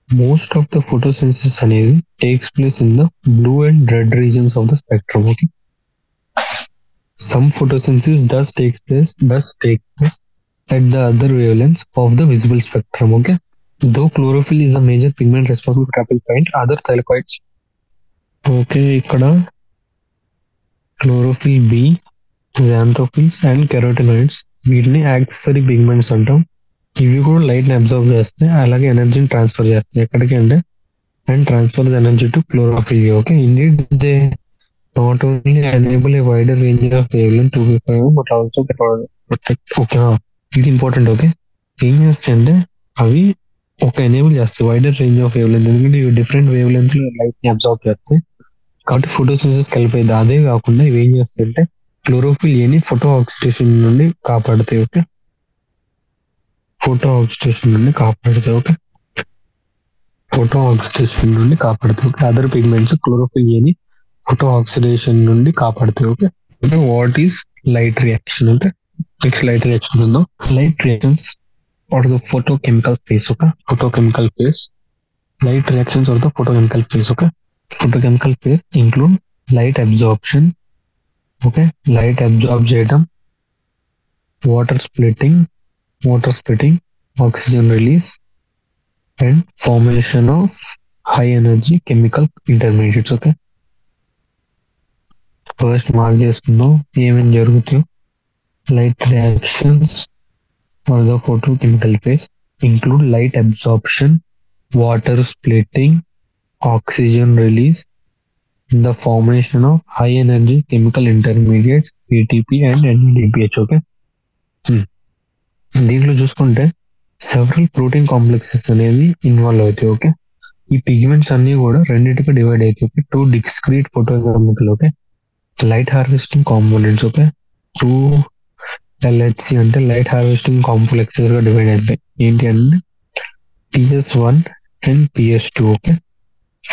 మోస్ట్ ఆఫ్ ద ఫోటోసిన్సిస్ అనేది takes place in the blue and red reasons of the spectrum. Okay, some photosynthesis does take place at the other wavelengths of the visible spectrum. Okay, though chlorophyll is a major pigment responsible for apple paint, other thylakoids. Okay, ikkada chlorophyll B, xanthophylls and carotenoids వీటిని accessory pigments అంటాం. ఇవి కూడా light ని observe చేస్తాయి, అలాగే ఎనర్జీని transfer చేస్తాయి ఎక్కడికి అంటే, and transfer the energy to chlorophyll. Okay, indeed they not only enable a wider range of wavelength to be found, but also protect. Okay, ఇది ఇంపార్టెంట్. ఓకే, ఏం చేస్తాయి అంటే అవి ఒక ఎనేబుల్ చేస్తాయి wider range of wave length, ఎందుకంటే ఇవి different wave length లో లైట్ ని అబ్జర్వ్ చేస్తాయి కాబట్టి ఫోటోసిన్సిస్ కలిపేది. అదే కాకుండా ఇవి ఏం చేస్తాయి అంటే క్లోరోఫిల్ ఏని ఫోటో ఆక్సిడేషన్ నుండి కాపాడుతాయి. ఓకే, ఫోటో ఆక్సిడేషన్ నుండి కాపాడుతాయి. ఓకే, ఫోటో ఆక్సిడేషన్ నుండి కాపాడుతాయి. ఓకే, అదర్ పిగ్మెంట్స్ క్లోరోఫిల్ ఏని ఫోటో ఆక్సిడేషన్ నుండి కాపాడుతాయి. ఓకే, అంటే వాట్ ఈస్ లైట్ రియాక్షన్ అంటే నెక్స్ట్ లైట్ రియాక్షన్ ఉందో, light reactions are the photochemical phase. Okay, photochemical phase, light reactions or the photochemical phase. Okay, photochemical phase include light absorption. Okay, light absorb చేయడం, water splitting, oxygen release and formation of high energy chemical intermediates. Okay, first mark చేసుకుందాం ఏమేమి జరుగుతాయో. Light reactions for the photochemical phase include light absorption, water splitting, oxygen release, and the formation of high energy chemical intermediates ATP and NADPH. Okay, దీంట్లో చూసుకుంటే several protein complexes అనేవి involve అవుతాయి. Okay, ఈ pigments అన్ని కూడా రెండింటికి divide అవుతాయి. Okay, two discrete photochemical. Okay, light harvesting components. Okay, two LHC అంటే లైట్ హార్వెస్టింగ్ కాంప్లెక్సెస్ గా డివైడ్ అవుతాయి. ఏంటి అంటే PS1 and PS2. Okay,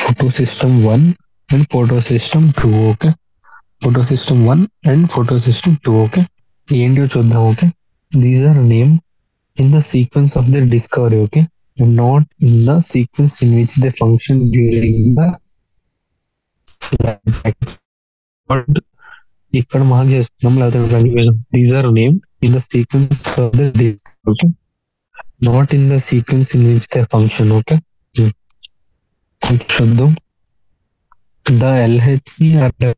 photo system 1 and photo system 2. Okay, photo system 1 and photo system 2. Okay, ఏంటో చూద్దాం. Okay, these are name in the sequence of the discovery. Okay, not in the sequence in which they function during the ఇక్కడ mark చేస్తున్నాం, లేకపోతే these are name in the sequence of the discovery. Okay, not in the sequence in which they function. Okay, చూద్దాం. The LHC are the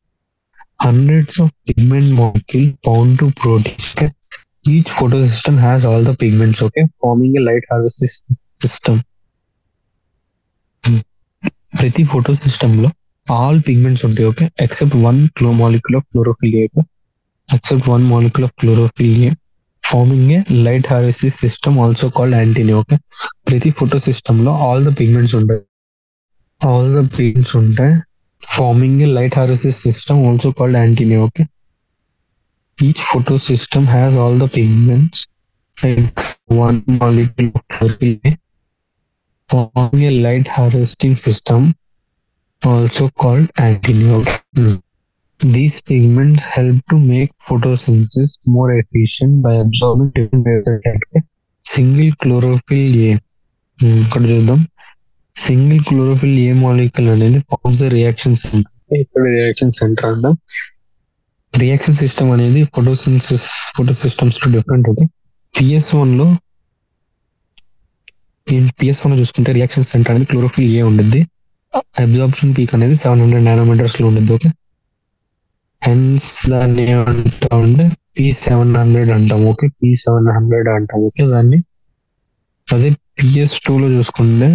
hundreds of pigment molecules bound to proteins. Okay? Each photosystem has all the pigments. Okay, forming a light harvest system. ప్రతి photo system లో all pigments ఉంటాయి. Okay, except one molecule of chlorophyll A. Forming a light harvest system also called antennae. Okay, ప్రతి photo system లో all the pigments ఉంటాయి. Forming a light harvest system also called antennae. Okay, each photosystem has all the pigments except one molecule of chlorophyll A. Forming a light harvesting system also called antennae. Okay. These pigments help to make photosynthesis more efficient by absorbing different wavelengths. Okay. Single chlorophyll A. ఇక్కడ చూద్దాం. Single chlorophyll a molecule అనేది forms reaction centre. ఇక్కడ reaction centre అంటాం. Reaction system అనేది photo systems to different. Okay, PS1 లో చూసుకుంటే reaction centre అనేది chlorophyll ఏ ఉంటుంది. అబ్జార్ప్షన్ పీక్ అనేది 700 నానోమీటర్స్ లో ఉంటుంది. ఓకే, హెన్స్ దాన్ని ఏమంటా ఉంటే P700 అంటాం. ఓకే, P700 అంటాం. ఓకే, దాన్ని అదే PS2 లో చూసుకుంటే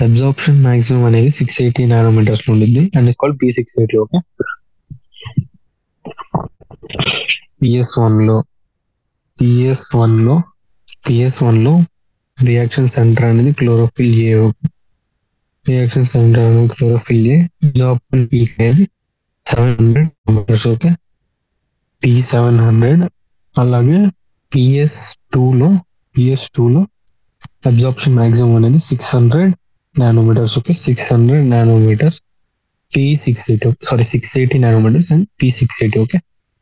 అబ్జార్ప్షన్ మాక్సిమం అనేది 680 నానోమీటర్స్ లో ఉంటుంది and it's called P680. Okay, PS1 లో PS1 లో రియాక్షన్ సెంటర్ అనేది క్లోరోఫిల్ ఏ. రియాక్షన్ సెంటర్ అనేది క్లోరోఫిల్ ఏ. జాబ్ పీక్ అనేది 700 మీటర్స్. Okay, P700. అలాగే PS2 లో అబ్జార్ప్షన్ మాక్సిమం అనేది 600 nanometres. Okay, 600 nanometres. P680 nanometres and P680. Okay,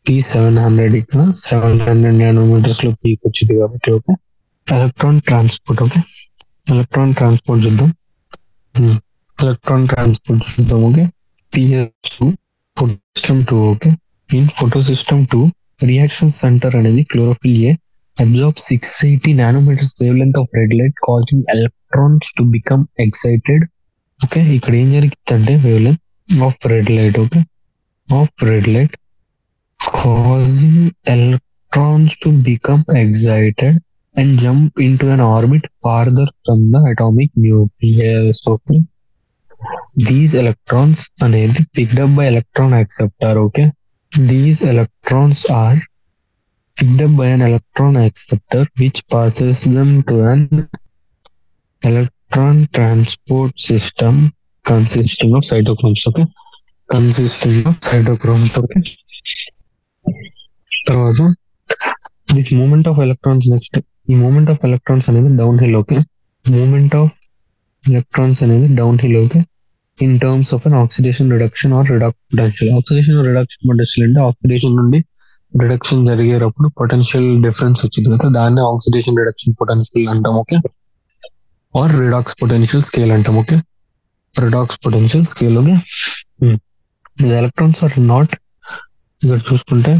P700 ఇక్కడ 700 నానోమీటర్స్ లో పీక్ వచ్చింది కాబట్టి. Okay, electron transport. Okay, electron transport చూద్దాం. Okay, PS2 photosystem 2. Okay, in photosystem 2 reaction centre అనేది chlorophyll a absorb 680 nanometres wave length of red light causing electrons to become excited. Okay, ఇక్కడ ఏం జరుగుతుందంటే wave length of red light. Okay, of red light causing electrons to become excited and jump into an orbit farther from the atomic nucleus. Okay, these electrons అనేది picked up by electron acceptor. Okay, these electrons are picked up by an electron acceptor which passes them to an electron transport system consisting of cytochromes. Okay, Okay, తర్వాత this movement of electrons. Next ఈ movement of electrons అనేది down hill. Okay, movement of electrons అనేది down hill. Okay, in terms of an oxidation reduction or redox potential. Oxidation reduction potential అంటే oxidation నుండి reduction జరిగేటప్పుడు potential difference వచ్చింది కదా, దాన్ని oxidation reduction potential అంటాం. Okay, or redox potential scale అంటాం. Okay, redox potential scale. Okay, the electrons are not, ఇక్కడ చూసుకుంటే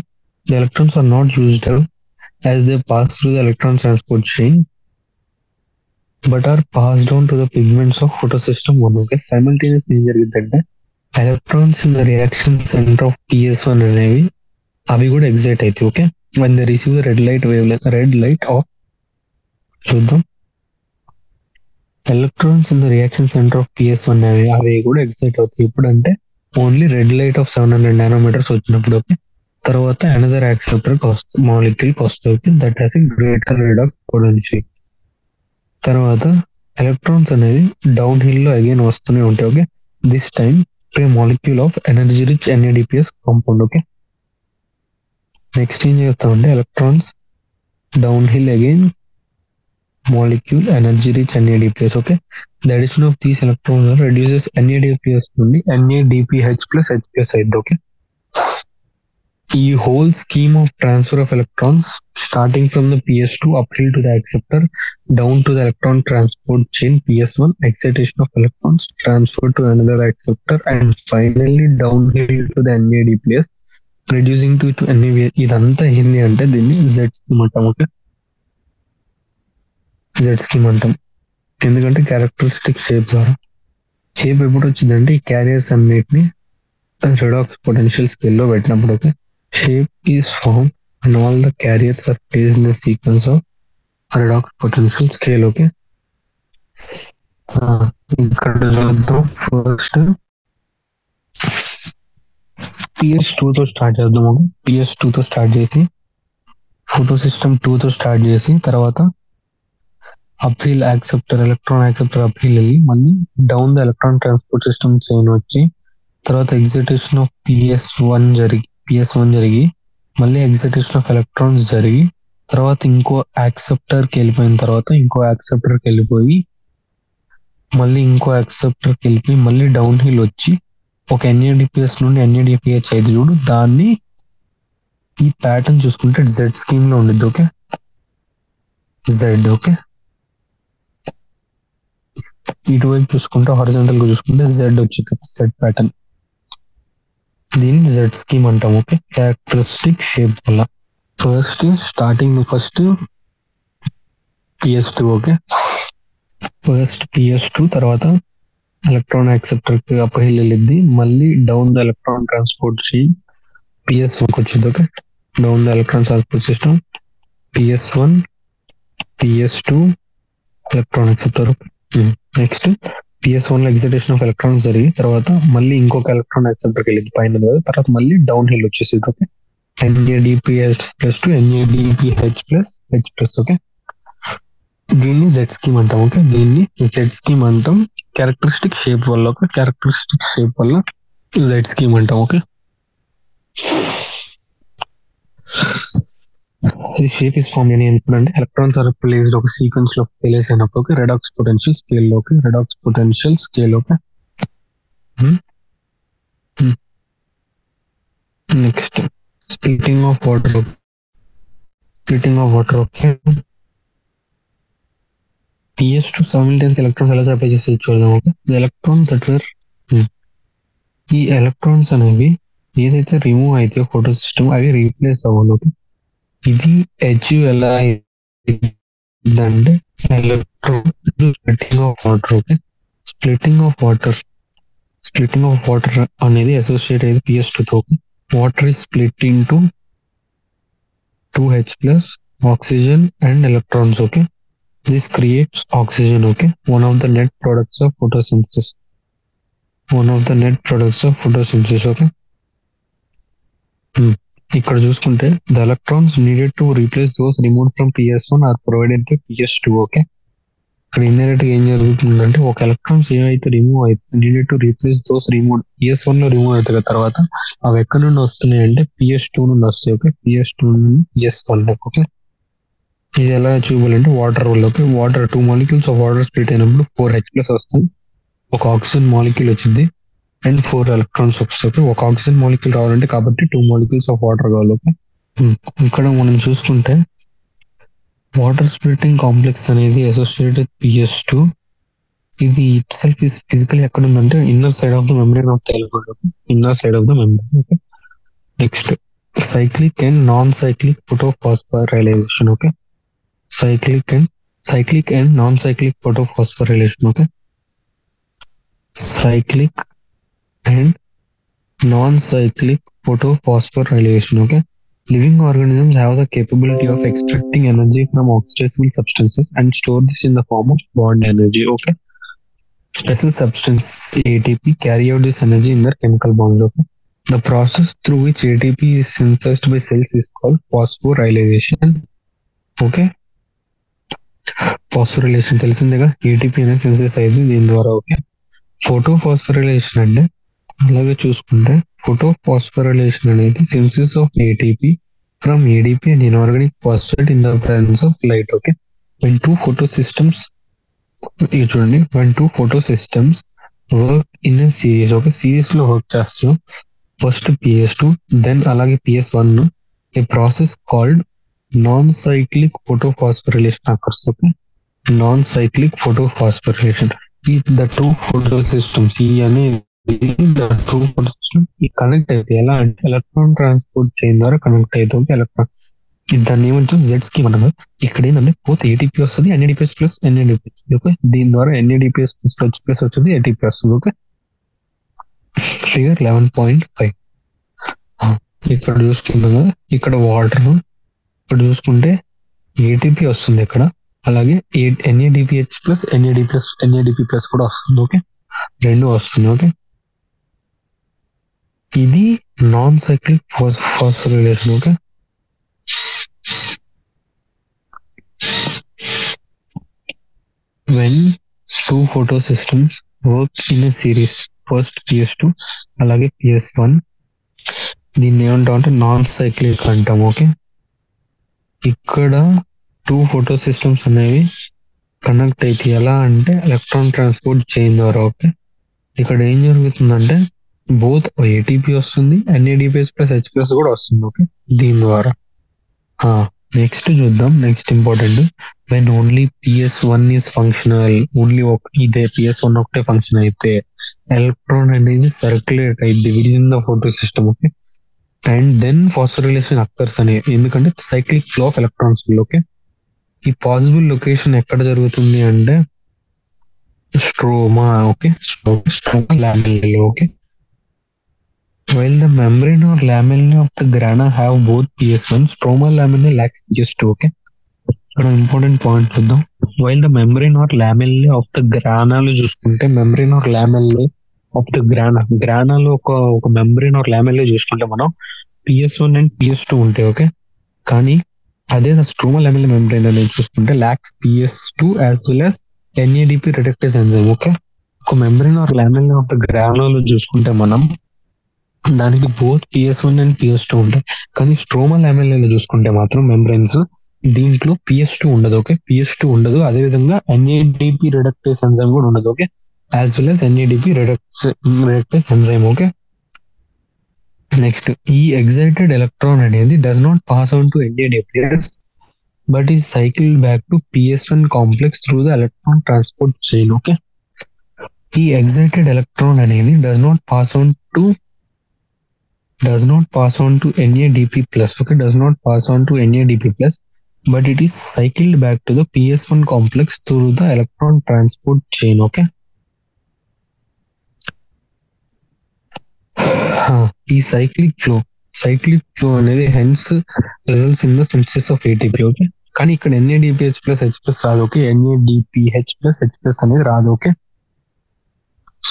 the electrons are not used up as they pass through the electron transport chain but are passed on to the pigments of photosystem 1. Okay, simultaneously ఏం జరిగిందంటే electrons in the reaction center of PS1 అనేవి అవి కూడా excite అవుతాయి. Okay, when they receive the red light of చూద్దాం. Electrons in the reaction centre of PS1 అవి కూడా excite అవుతాయి. ఇప్పుడు అంటే only red light of 700 nanometres వచ్చినప్పుడు. ఓకే, తర్వాత అనదర్ యాక్సెప్టర్ మాలిక్యూల్ వస్తుంది that has a greater redox potential. తర్వాత ఎలక్ట్రాన్స్ అనేది డౌన్ హిల్ లో అగైన్ వస్తూనే ఉంటాయి. Okay, this time to a molecule of energy rich NADPS compound. Okay, next ఏం చేస్తామంటే electrons down hill again molecule energy rich NADPS. Okay, the addition of these electrons reduces NADPS నుండి NADPH+H+ అయింది. Okay, ఈ whole scheme of transfer of electrons starting from the PS2 uphill to the acceptor down to the electron transport chain PS1, excitation of electrons transferred to another acceptor and finally downhill to the NADPS reducing to NAV. ఇదంతా ఏంటి అంటే దీన్ని Z scheme అంటాం. Okay, Z scheme అంటాం ఎందుకంటే characteristic shape ద్వారా. Shape ఎప్పుడు వచ్చిందంటే ఈ క్యారియర్స్ అన్నిటిని రిడాక్స్ పొటెన్షియల్ స్కేల్లో పెట్టినప్పుడు. Okay, shape is formed when all the carriers are placed in a sequence of redox potential scale. Okay, ఇక్కడ చూద్దాం. ఫస్ట్ PS2 తో స్టార్ట్ చేద్దాం. PS2 తో స్టార్ట్ చేసి ఫోటోసిస్టమ్ 2 తో స్టార్ట్ చేసి తర్వాత uphill acceptor electron acceptor uphill వెళ్ళి మళ్ళీ down the electron transport system chain వచ్చి తర్వాత ఎగ్జిటేషన్ ఆఫ్ PS1 జరిగి మళ్ళీ ఎగ్జిటేషన్ ఆఫ్ ఎలక్ట్రాన్స్ జరిగి తర్వాత ఇంకో యాక్సెప్టర్కి వెళ్ళిపోయిన తర్వాత ఇంకో యాక్సెప్టర్కి వెళ్ళిపోయి మళ్ళీ ఇంకో యాక్సెప్టర్కి వెళ్ళిపోయి మళ్ళీ డౌన్ హిల్ వచ్చి ఒక NADPS నుండి NADPH అయితే చూడు, దాన్ని ఈ ప్యాటర్న్ చూసుకుంటే Z స్కీమ్ లో ఉండిద్ది. Okay, Z. ఓకే, ఇటువైపు చూసుకుంటే హారిజాంటల్ గా చూసుకుంటే Z వచ్చింది, Z ప్యాటర్న్. దీన్ని Z స్కీమ్ అంటాం. ఓకే, క్యారెక్టరిస్టిక్ షేప్ వల్ల. First PS2. Okay, first PS2 తర్వాత ఎలక్ట్రాన్ యాక్సెప్టర్ కి అప్హిల్ వెళ్ళిద్ది, మళ్ళీ down the electron transport chain PS1 వచ్చింది. Okay, down the electron transport system PS1 PS2 electron acceptor. Next PS1 లో excitation of electrons జరిగి తర్వాత మళ్ళీ ఇంకొక ఎలక్ట్రాన్ యాక్సెప్టర్కి వెళ్ళింది పైన కదా, తర్వాత మళ్ళీ డౌన్ హిల్ వచ్చేసింది. Okay, NADPH+ to NADPH+H+. Okay, దీన్ని జెడ్ స్కీమ్ అంటాం. ఓకే, దీన్ని జెడ్ స్కీమ్ అంటాం. క్యారెక్టరిస్టిక్ షేప్ వల్ల, ఒక క్యారెక్టరిస్టిక్ షేప్ వల్ల జెడ్ స్కీమ్ అంటాం. ఓకే, ఇది షేప్ ఇస్ ఫార్మ్ అని ఎందుకంటే ఎలక్ట్రాన్స్ ఆర్ ప్లేస్డ్ ఒక సీక్వెన్స్ లో ప్లేస్ అయినప్పుడు, ఓకే, రెడాక్స్ పొటెన్షియల్ స్కేల్ లోకి, redox potential scale. Okay, next splitting of water. Splitting of water. Okay, PS2 simultaneous electrons ఎలా సప్లై చేసి చూద్దాం. ఓకే, ఎలక్ట్రాన్స్ దట్ వేర్, ఈ ఎలక్ట్రాన్స్ అనేవి ఏదైతే రిమూవ్ అయితే ఫోటో సిస్టమ్ అవి రీప్లేస్ అవ్వాలి. ఓకే, ఇది హెచ్ ఎలా అంటే electron splitting of water. Okay, splitting of water, splitting of water అనేది అసోసియేట్ అయ్యేది PS2 తో. Water is split into 2H plus oxygen and electrons. Okay, this creates oxygen. Okay, one of the net products of photosynthesis. Okay, ఇక్కడ చూసుకుంటే the electrons needed to replace those removed from PS1 are provided by PS2. Okay, ఇక్కడ indirect గా ఏం జరుగుతుందంటే ఒక electrons ఏవైతే remove అయితే needed to replace those remove PS1 లో రిమూవ్ అవుతాయి తర్వాత అవి ఎక్కడి నుండి వస్తున్నాయి అంటే PS2 నుండి వస్తాయి. ఓకే, PS2 నుండి PS1. ఓకే, ఇది ఎలా అచీవబుల్ అంటే వాటర్ వల్ల. Okay, water 2 molecules of water split అయినప్పుడు 4H+ వస్తుంది, ఒక ఆక్సిజన్ మాలిక్యూల్ వచ్చింది అండ్ 4 ఎలక్ట్రాన్స్ వస్తాయి. ఓకే, ఒక ఆక్సిజన్ మాలిక్యూల్ రావాలంటే కాబట్టి 2 మాలిక్యూల్స్ ఆఫ్ వాటర్ కావాలి. ఓకే, ఇక్కడ మనం చూసుకుంటే వాటర్ స్ప్లిట్టింగ్ కాంప్లెక్స్ అనేది అసోసియేటెడ్ PS2. ఇది ఇట్ సెల్ఫ్ ఇస్ ఫిజికల్ ఎక్కడ ఉందంటే inner side of the membrane of the electrode. Inner side of the membrane. Okay, next cyclic and non-cyclic photophosphorylation. Okay, cyclic and non-cyclic photophosphorylation. Okay, cyclic and non-cyclic photophosphorylation. Okay, living organisms have the capability of extracting energy from oxidizable substances and store this in the form of bond energy. Okay, special substance ATP carry out this energy in their chemical bonds. Okay, the process through which ATP is synthesized by cells is called phosphorylation. Okay, phosphorylation తెలిసిందేగా, ATP అనేది synthesis అయ్యింది దీని ద్వారా. Okay, ఫోటోఫాస్ఫోరైలేషన్ అంటే అలాగే చూసుకుంటే ఫోటోఫాస్ఫోరైలేషన్ అనేది synthesis of ATP from ADP and inorganic phosphate in the presence of light. Okay, when two photosystems చూడండి, when two photosystems work in a series. Okay, series లో వర్క్ చేస్తాం. ఫస్ట్ PS2 దెన్ అలాగే PS1, a process called non-cyclic photophosphorylation occurs. Okay, non-cyclic photophosphorylation. The two photosystems connect అయితే ఎలా అంటే electron transport chain ద్వారా connect అవుతుంది. Electron దాన్ని ఏమంటారు జెడ్ స్కీమ్ అంటారు. ఇక్కడ ఏంటంటే పోతే ATP వస్తుంది, NADPH ప్లస్ NADPH. ఓకే, దీని ద్వారా NADPH ప్లస్ వచ్చేది ATP వస్తుంది. ఓకే, ఫిగర్ 11.5 ఇక్కడ చూసుకుందాం కదా, ఇక్కడ వాటర్, ఇక్కడ చూసుకుంటే ATP వస్తుంది ఇక్కడ, అలాగే NADPH ప్లస్ NADP ప్లస్ కూడా వస్తుంది. ఓకే, రెండు వస్తుంది. ఓకే, ఇది non cyclic phosphorylation. Okay, when two photosystems work in a series, first PS2 అలాగే PS1, దీన్ని ఏమంటాం అంటే నాన్ సైక్లిక్ అంటాం. ఓకే, ఇక్కడ 2 photosystems అనేవి కనెక్ట్ అయితే ఎలా అంటే ఎలక్ట్రాన్ ట్రాన్స్పోర్ట్ చైన్ ద్వారా. ఓకే, ఇక్కడ ఏం జరుగుతుందంటే బోత్ ATP వస్తుంది, NADPH ప్లస్ H ప్లస్ కూడా వస్తుంది. ఓకే, దీని ద్వారా. నెక్స్ట్ చూద్దాం, next important, when only PS1 is functional, only ఇదే PS1 ఒకటే ఫంక్షన్ అయితే ఎలక్ట్రాన్ అనేది సర్క్యులేట్ అయింది within the photo system. Okay, and then phosphorylation occurs అనే, ఎందుకంటే cyclic flow of electrons. Okay, ఈ పాసిబుల్ లొకేషన్ ఎక్కడ జరుగుతుంది అంటే stroma. Okay, stroma లామెల్లాe. Okay, while the membrane or lamellae of the grana have both PS1, stroma lamellae lacks PS2. Okay, ఇక్కడ important point చూద్దాం. while the membrane or lamellae of the grana లో చూసుకుంటే membrane or lamellae of the grana లో ఒక membrane or lamellae చూసుకుంటే మనం PS1 and PS2 ఉంటాయి. Okay, కానీ అదే స్ట్రోమా లామిల్లర్ మెంబ్రేన్ అనేది చూసుకుంటే lakhs PS2 as well as NADP రిడక్టేస్ enzyme. Okay, ఒక మెంబ్రేన్ ఆర్ లామిల్లర్ ఆఫ్ ద గ్రానుల్ చూసుకుంటే మనం దానికి బోత్ PS1 అండ్ PS2 ఉంటాయి. కానీ స్ట్రోమా లామిల్లర్ చూసుకుంటే మాత్రం మెంబ్రెన్స్ దీంట్లో PS2 ఉండదు. ఓకే, PS2 ఉండదు. అదే విధంగా NADP రిడక్టేస్ ఎంజైమ్ కూడా ఉండదు. Okay, as well as NADP రిడక్టేస్ enzyme. Okay, next ఈ ఎగ్జైటెడ్ ఎలక్ట్రాన్ అనేది does not pass on to NADP but is cycle back to PS1 complex through the electron transport chain. Okay, ఈ excited electron అనేది does not pass on to NADP plus. Okay, does not pass on to NADP plus, but it is cycled back to the PS1 complex through the electron transport chain. Okay, ఈ cyclic flow అనేది hence results in the synthesis of ATP. Okay, కానీ ఇక్కడ NADPH plus H plus రాదు. Okay, NADPH plus H plus అనేది రాదు. Okay,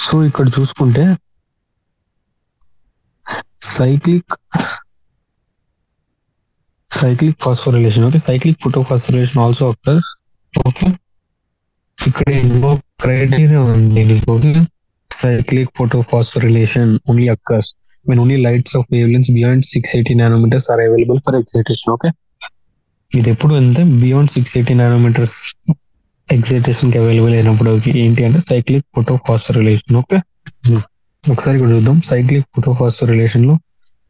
so ఇక్కడ చూసుకుంటే cyclic phosphorylation. Okay, cyclic photophosphorylation also occurs. Okay, ఇక్కడ ఎన్నో క్రైటీరియా ఉంది. Okay, cyclic photophosphorylation only occurs when only lights of wavelengths beyond 680 nanometers are available for excitation. Okay, ఇది ఎప్పుడు అంటే బియాండ్ 680 nanometers ఎక్సైటేషన్ కి available అయినప్పుడు ఏంటి అంటే cyclic photophosphorylation. ఓకే, ఒకసారి ఇక్కడ చూద్దాం. సైక్లిక్ ఫోటోఫాస్ఫోరిలేషన్ లో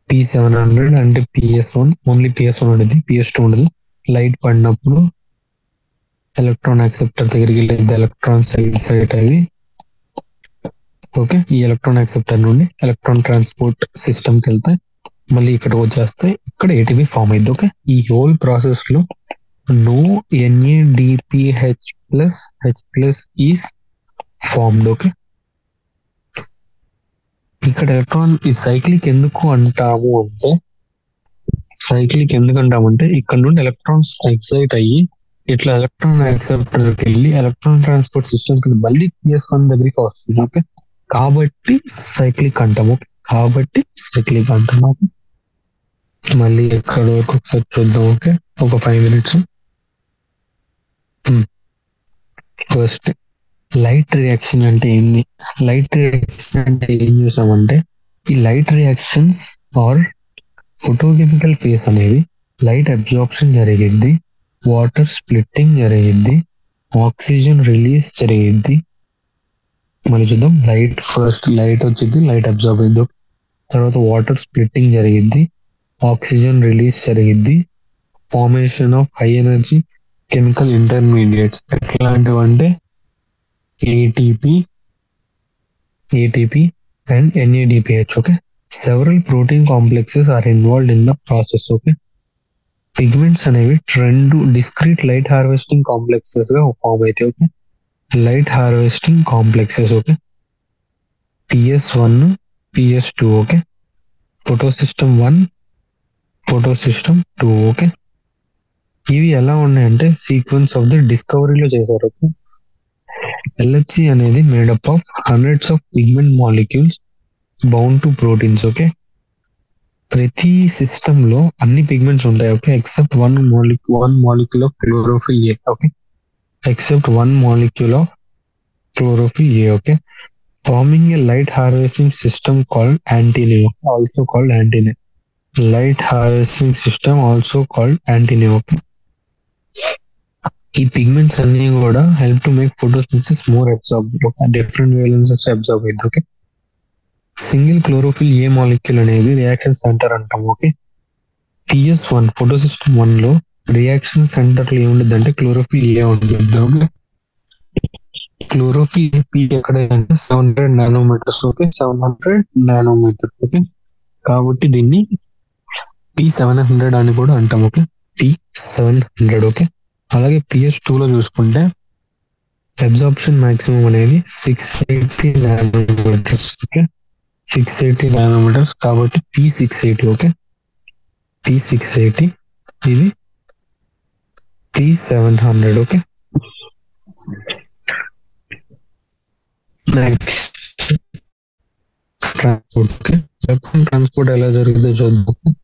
P700 అంటే PS1 ఓన్లీ PS1 ఉండేది, PS2 ఉండదు. లైట్ పడినప్పుడు ఎలక్ట్రాన్ యాక్సెప్టర్ దగ్గరికి వెళ్ళి ఎలక్ట్రాన్ సైట్ అవి. ఓకే, ఈ ఎలక్ట్రాన్ యాక్సెప్టర్ నుండి ఎలక్ట్రాన్ ట్రాన్స్పోర్ట్ సిస్టమ్ కి వెళ్తాయి, మళ్ళీ ఇక్కడ వచ్చేస్తాయి, ఇక్కడ ATP ఫామ్ అయింది. ఓకే, ఈ హోల్ ప్రాసెస్ లో no NADPH plus H+ is formed. Okay, ఇక్కడ ఎలక్ట్రాన్ ఈ సైక్లిక్ ఎందుకు అంటామంటే ఇక్కడ నుండి ఎలక్ట్రాన్స్ ఎక్సైట్ అయ్యి ఇట్లా ఎలక్ట్రాన్ యాక్సెప్టర్కి వెళ్ళి ఎలక్ట్రాన్ ట్రాన్స్పోర్ట్ సిస్టమ్ కి మళ్ళీ PS1 దగ్గరికి వస్తుంది. ఓకే, కాబట్టి సైక్లిక్ అంటాము. మళ్ళీ ఎక్కడ వరకు ఒకసారి చూద్దాం. ఓకే, ఒక 5 minutes. ఫస్ట్ లైట్ రియాక్షన్ అంటే ఏంది? లైట్ రియాక్షన్ అంటే ఏం చూసామంటే ఈ light reactions or photochemical phase అనేది లైట్ అబ్జార్ప్షన్ జరిగిద్ది, వాటర్ స్ప్లిట్టింగ్ జరిగిద్ది, ఆక్సిజన్ రిలీజ్ జరిగిద్ది. మళ్ళీ చూద్దాం. ఫస్ట్ లైట్ వచ్చింది, లైట్ అబ్జార్బ్ అయింది. తర్వాత వాటర్ స్ప్లిట్టింగ్ జరిగిద్ది, ఆక్సిజన్ రిలీజ్ జరిగిద్ది, formation of high energy chemical intermediates ఎట్లాంటివంటే ATP and NADPH. Okay, several protein complexes are involved in the process. Okay, pigments అనేవి 2 discrete light harvesting complexes గా form అవుతాయి. Okay, light harvesting complexes. Okay, PS1 PS2. Okay, photosystem 1 photosystem 2. Okay, ఇవి ఎలా ఉన్నాయంటే sequence of the డిస్కవరీలో చేశారు. Okay, LHC అనేది made up of hundreds of pigment molecules bound to proteins. Okay, ప్రతి system లో అన్ని పిగ్మెంట్స్ ఉంటాయి. Okay, except one molecule of chlorophyll A. Okay, except one molecule of chlorophyll A. Okay, forming a light harvesting system called antennae, also called యాంటీనే. Light harvesting system also called antennae. Okay, ఈ pigments అన్ని కూడా help to make photosynthesis more absorb, different valences absorb అయింది. Okay, single chlorophyll A molecule అనేది reaction centre అంటాం. Okay, PS1 photosystem 1 లో reaction centre లో ఏముంటుంది అంటే క్లోరోఫిల్ A ఉంటుంది. ఓకే, క్లోరోఫిల్ A ఎక్కడ అంటే 700 నానోమీటర్స్. Okay, 700 nanometres. ఓకే, కాబట్టి దీన్ని P700 అని కూడా అంటాం. Okay, P700. ఓకే, అలాగే PS2 లో చూసుకుంటే అబ్జార్ప్షన్ మాక్సిమం అనేది 680 నానోమీటర్స్. ఓకే, 680 నానోమీటర్స్ కాబట్టి P680. Okay, P680. ఇది P700. Okay, next transport. Okay, electron transport ఎలా జరుగుతుందో చూద్దాం.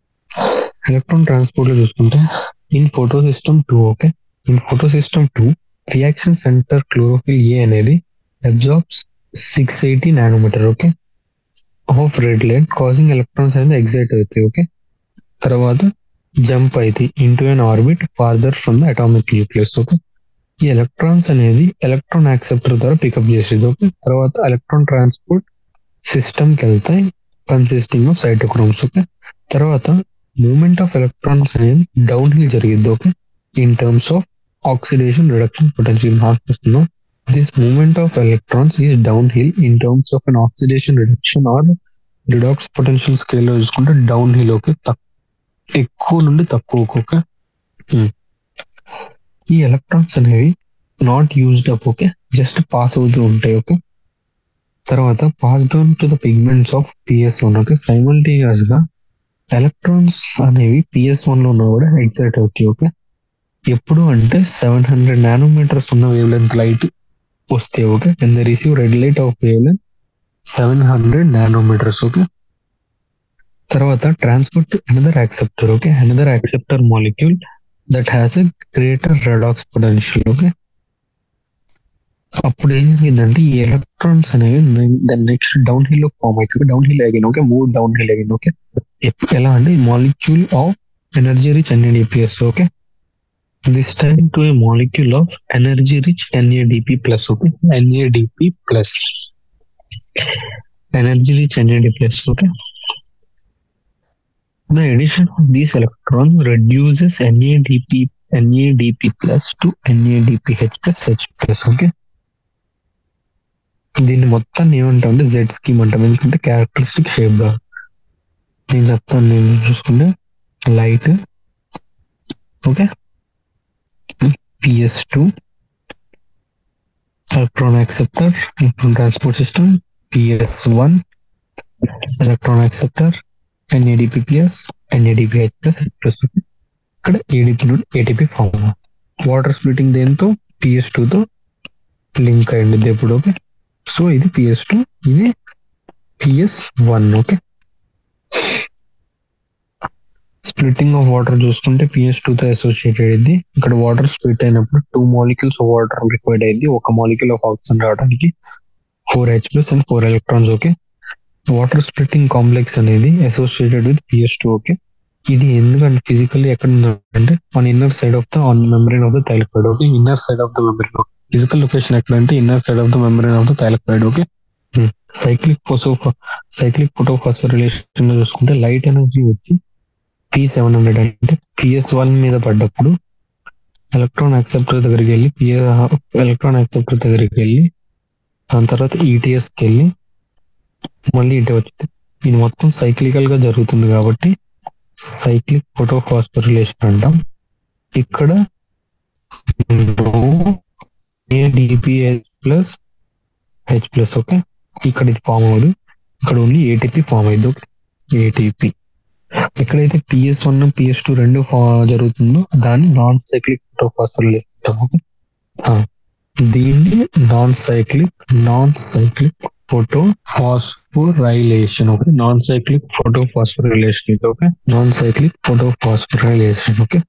ఎలక్ట్రాన్ ట్రాన్స్పోర్ట్ లో చూసుకుంటే in photosystem 2. Okay, in photosystem 2 reaction centre chlorophyll ఏ అనేది అబ్జార్బ్స్ 680 nanometre okay of red light causing electrons అనేది ఎగ్జైట్ అవుతాయి. ఓకే, తర్వాత జంప్ అయితే into an orbit farther from the atomic nucleus. Okay, ఈ ఎలక్ట్రాన్స్ అనేది ఎలక్ట్రాన్ యాక్సెప్టర్ ద్వారా పికప్ చేసేది. ఓకే, తర్వాత ఎలక్ట్రాన్ ట్రాన్స్పోర్ట్ సిస్టమ్ కి వెళ్తాయి కన్సిస్టింగ్ ఆఫ్ సైటోక్రోమ్స్. ఓకే, తర్వాత మూమెంట్ ఆఫ్ ఎలక్ట్రాన్స్ అనేది డౌన్ హిల్ జరిగిద్ది. Okay, in terms of oxidation reduction potential మార్చుతున్నాం. This movement of electrons is down hill in terms of an oxidation reduction or redox potential scale లో చూసుకుంటే down hill. Okay, ఎక్కువ నుండి తక్కువ. Okay, ఈ electrons అనేవి not used up. Okay, just pass అవుతూ ఉంటాయి. ఓకే, తర్వాత pass down to the pigments of PS1. Okay, simultaneous గా ఎలక్ట్రాన్స్ అనేవి PS1 లో ఉన్నా కూడా ఎగ్జైట్ అవుతాయి. ఓకే, ఎప్పుడు అంటే 700 నానోమీటర్స్ ఉన్న వేవ్ లెంత్ లైట్ వస్తే. Okay, and they receive red light of wavelength 700 nanometres. Okay, తర్వాత transport to another acceptor. Okay, another acceptor molecule that has a greater redox potential. Okay, అప్పుడు ఏం జరిగిందంటే ఈ electrons అనేవి దాని next down hill లో form అవుతుంది. Downhill అయ్యింది. ఓకే, మూవ్ డౌన్ హిల్ అయ్యింది. ఓకే, ఎలా అంటే molecule of energy rich NADPS. Okay, this time to a molecule of energy rich NADP plus. Okay, NADP plus, energy rich NADP plus. Okay, the addition of these electrons reduces NADP plus to NADPH plus H plus. Okay, దీన్ని మొత్తాన్ని ఏమంటాం అంటే Z scheme అంటాం, ఎందుకంటే characteristic shape దా. నేను చెప్తాను, నేను చూసుకుంటే light. Okay, PS2 electron acceptor, electron transport system. PS1 electron acceptor, NADP plus, NADPH plus, H plus. ఇక్కడ ADP నుండి ATP ఫామ్. వాటర్ స్ప్లిటింగ్ దేంతో PS2 తో లింక్ అయ్యింది ఇప్పుడు. ఓకే, సో ఇది PS2, ఇది PS1. Okay, splitting of water చూసుకుంటే PS2 తో అసోసియేటెడ్ అయింది. ఇక్కడ వాటర్ స్ప్లిట్ అయినప్పుడు 2 మాలిక్యూల్స్ ఆఫ్ వాటర్ రిక్వైర్డ్ అయింది. ఒక మాలిక్యూల్ ఆఫ్ ఆక్సిజన్ రావడానికి 4H plus and 4 electrons. Okay, water splitting complex అనేది అసోసియేటెడ్ విత్ PS2. ఓకే, ఇది ఎందుకంటే ఫిజికల్లీ ఎక్కడ ఉందంటే on inner side of the membrane of the thylakoid. Okay, inner side of the membrane. Physical location ఎక్కడ అంటే inner side of the membrane of the thylakoid. Okay, cyclic photophosphorylation చూసుకుంటే light energy వచ్చి P700 అంటే PS1 మీద పడ్డప్పుడు electron acceptor దగ్గరికి వెళ్ళి దాని తర్వాత ETSకి వెళ్ళి మళ్ళీ ఇటే వచ్చింది. ఇది మొత్తం సైక్లికల్ గా జరుగుతుంది కాబట్టి సైక్లిక్ ఫోటోఫాస్ఫోరిలేషన్ అంటాం. ఇక్కడ NADPH plus H plus. Okay, ఇక్కడ ఇది ఫామ్ అవ్వదు, ఇక్కడ ఓన్లీ ATP ఫామ్ అయింది. Okay, ATP. ఎక్కడైతే PS1 PS2 రెండు జరుగుతుందో దాన్ని నాన్ సైక్లిక్ ఫోటోఫాస్ఫోరిలేషన్ అంటాం. ఓకే, దీన్ని non cyclic photophosphorylation. Okay, non cyclic photophosphorylation. Okay, non cyclic photophosphorylation. Okay,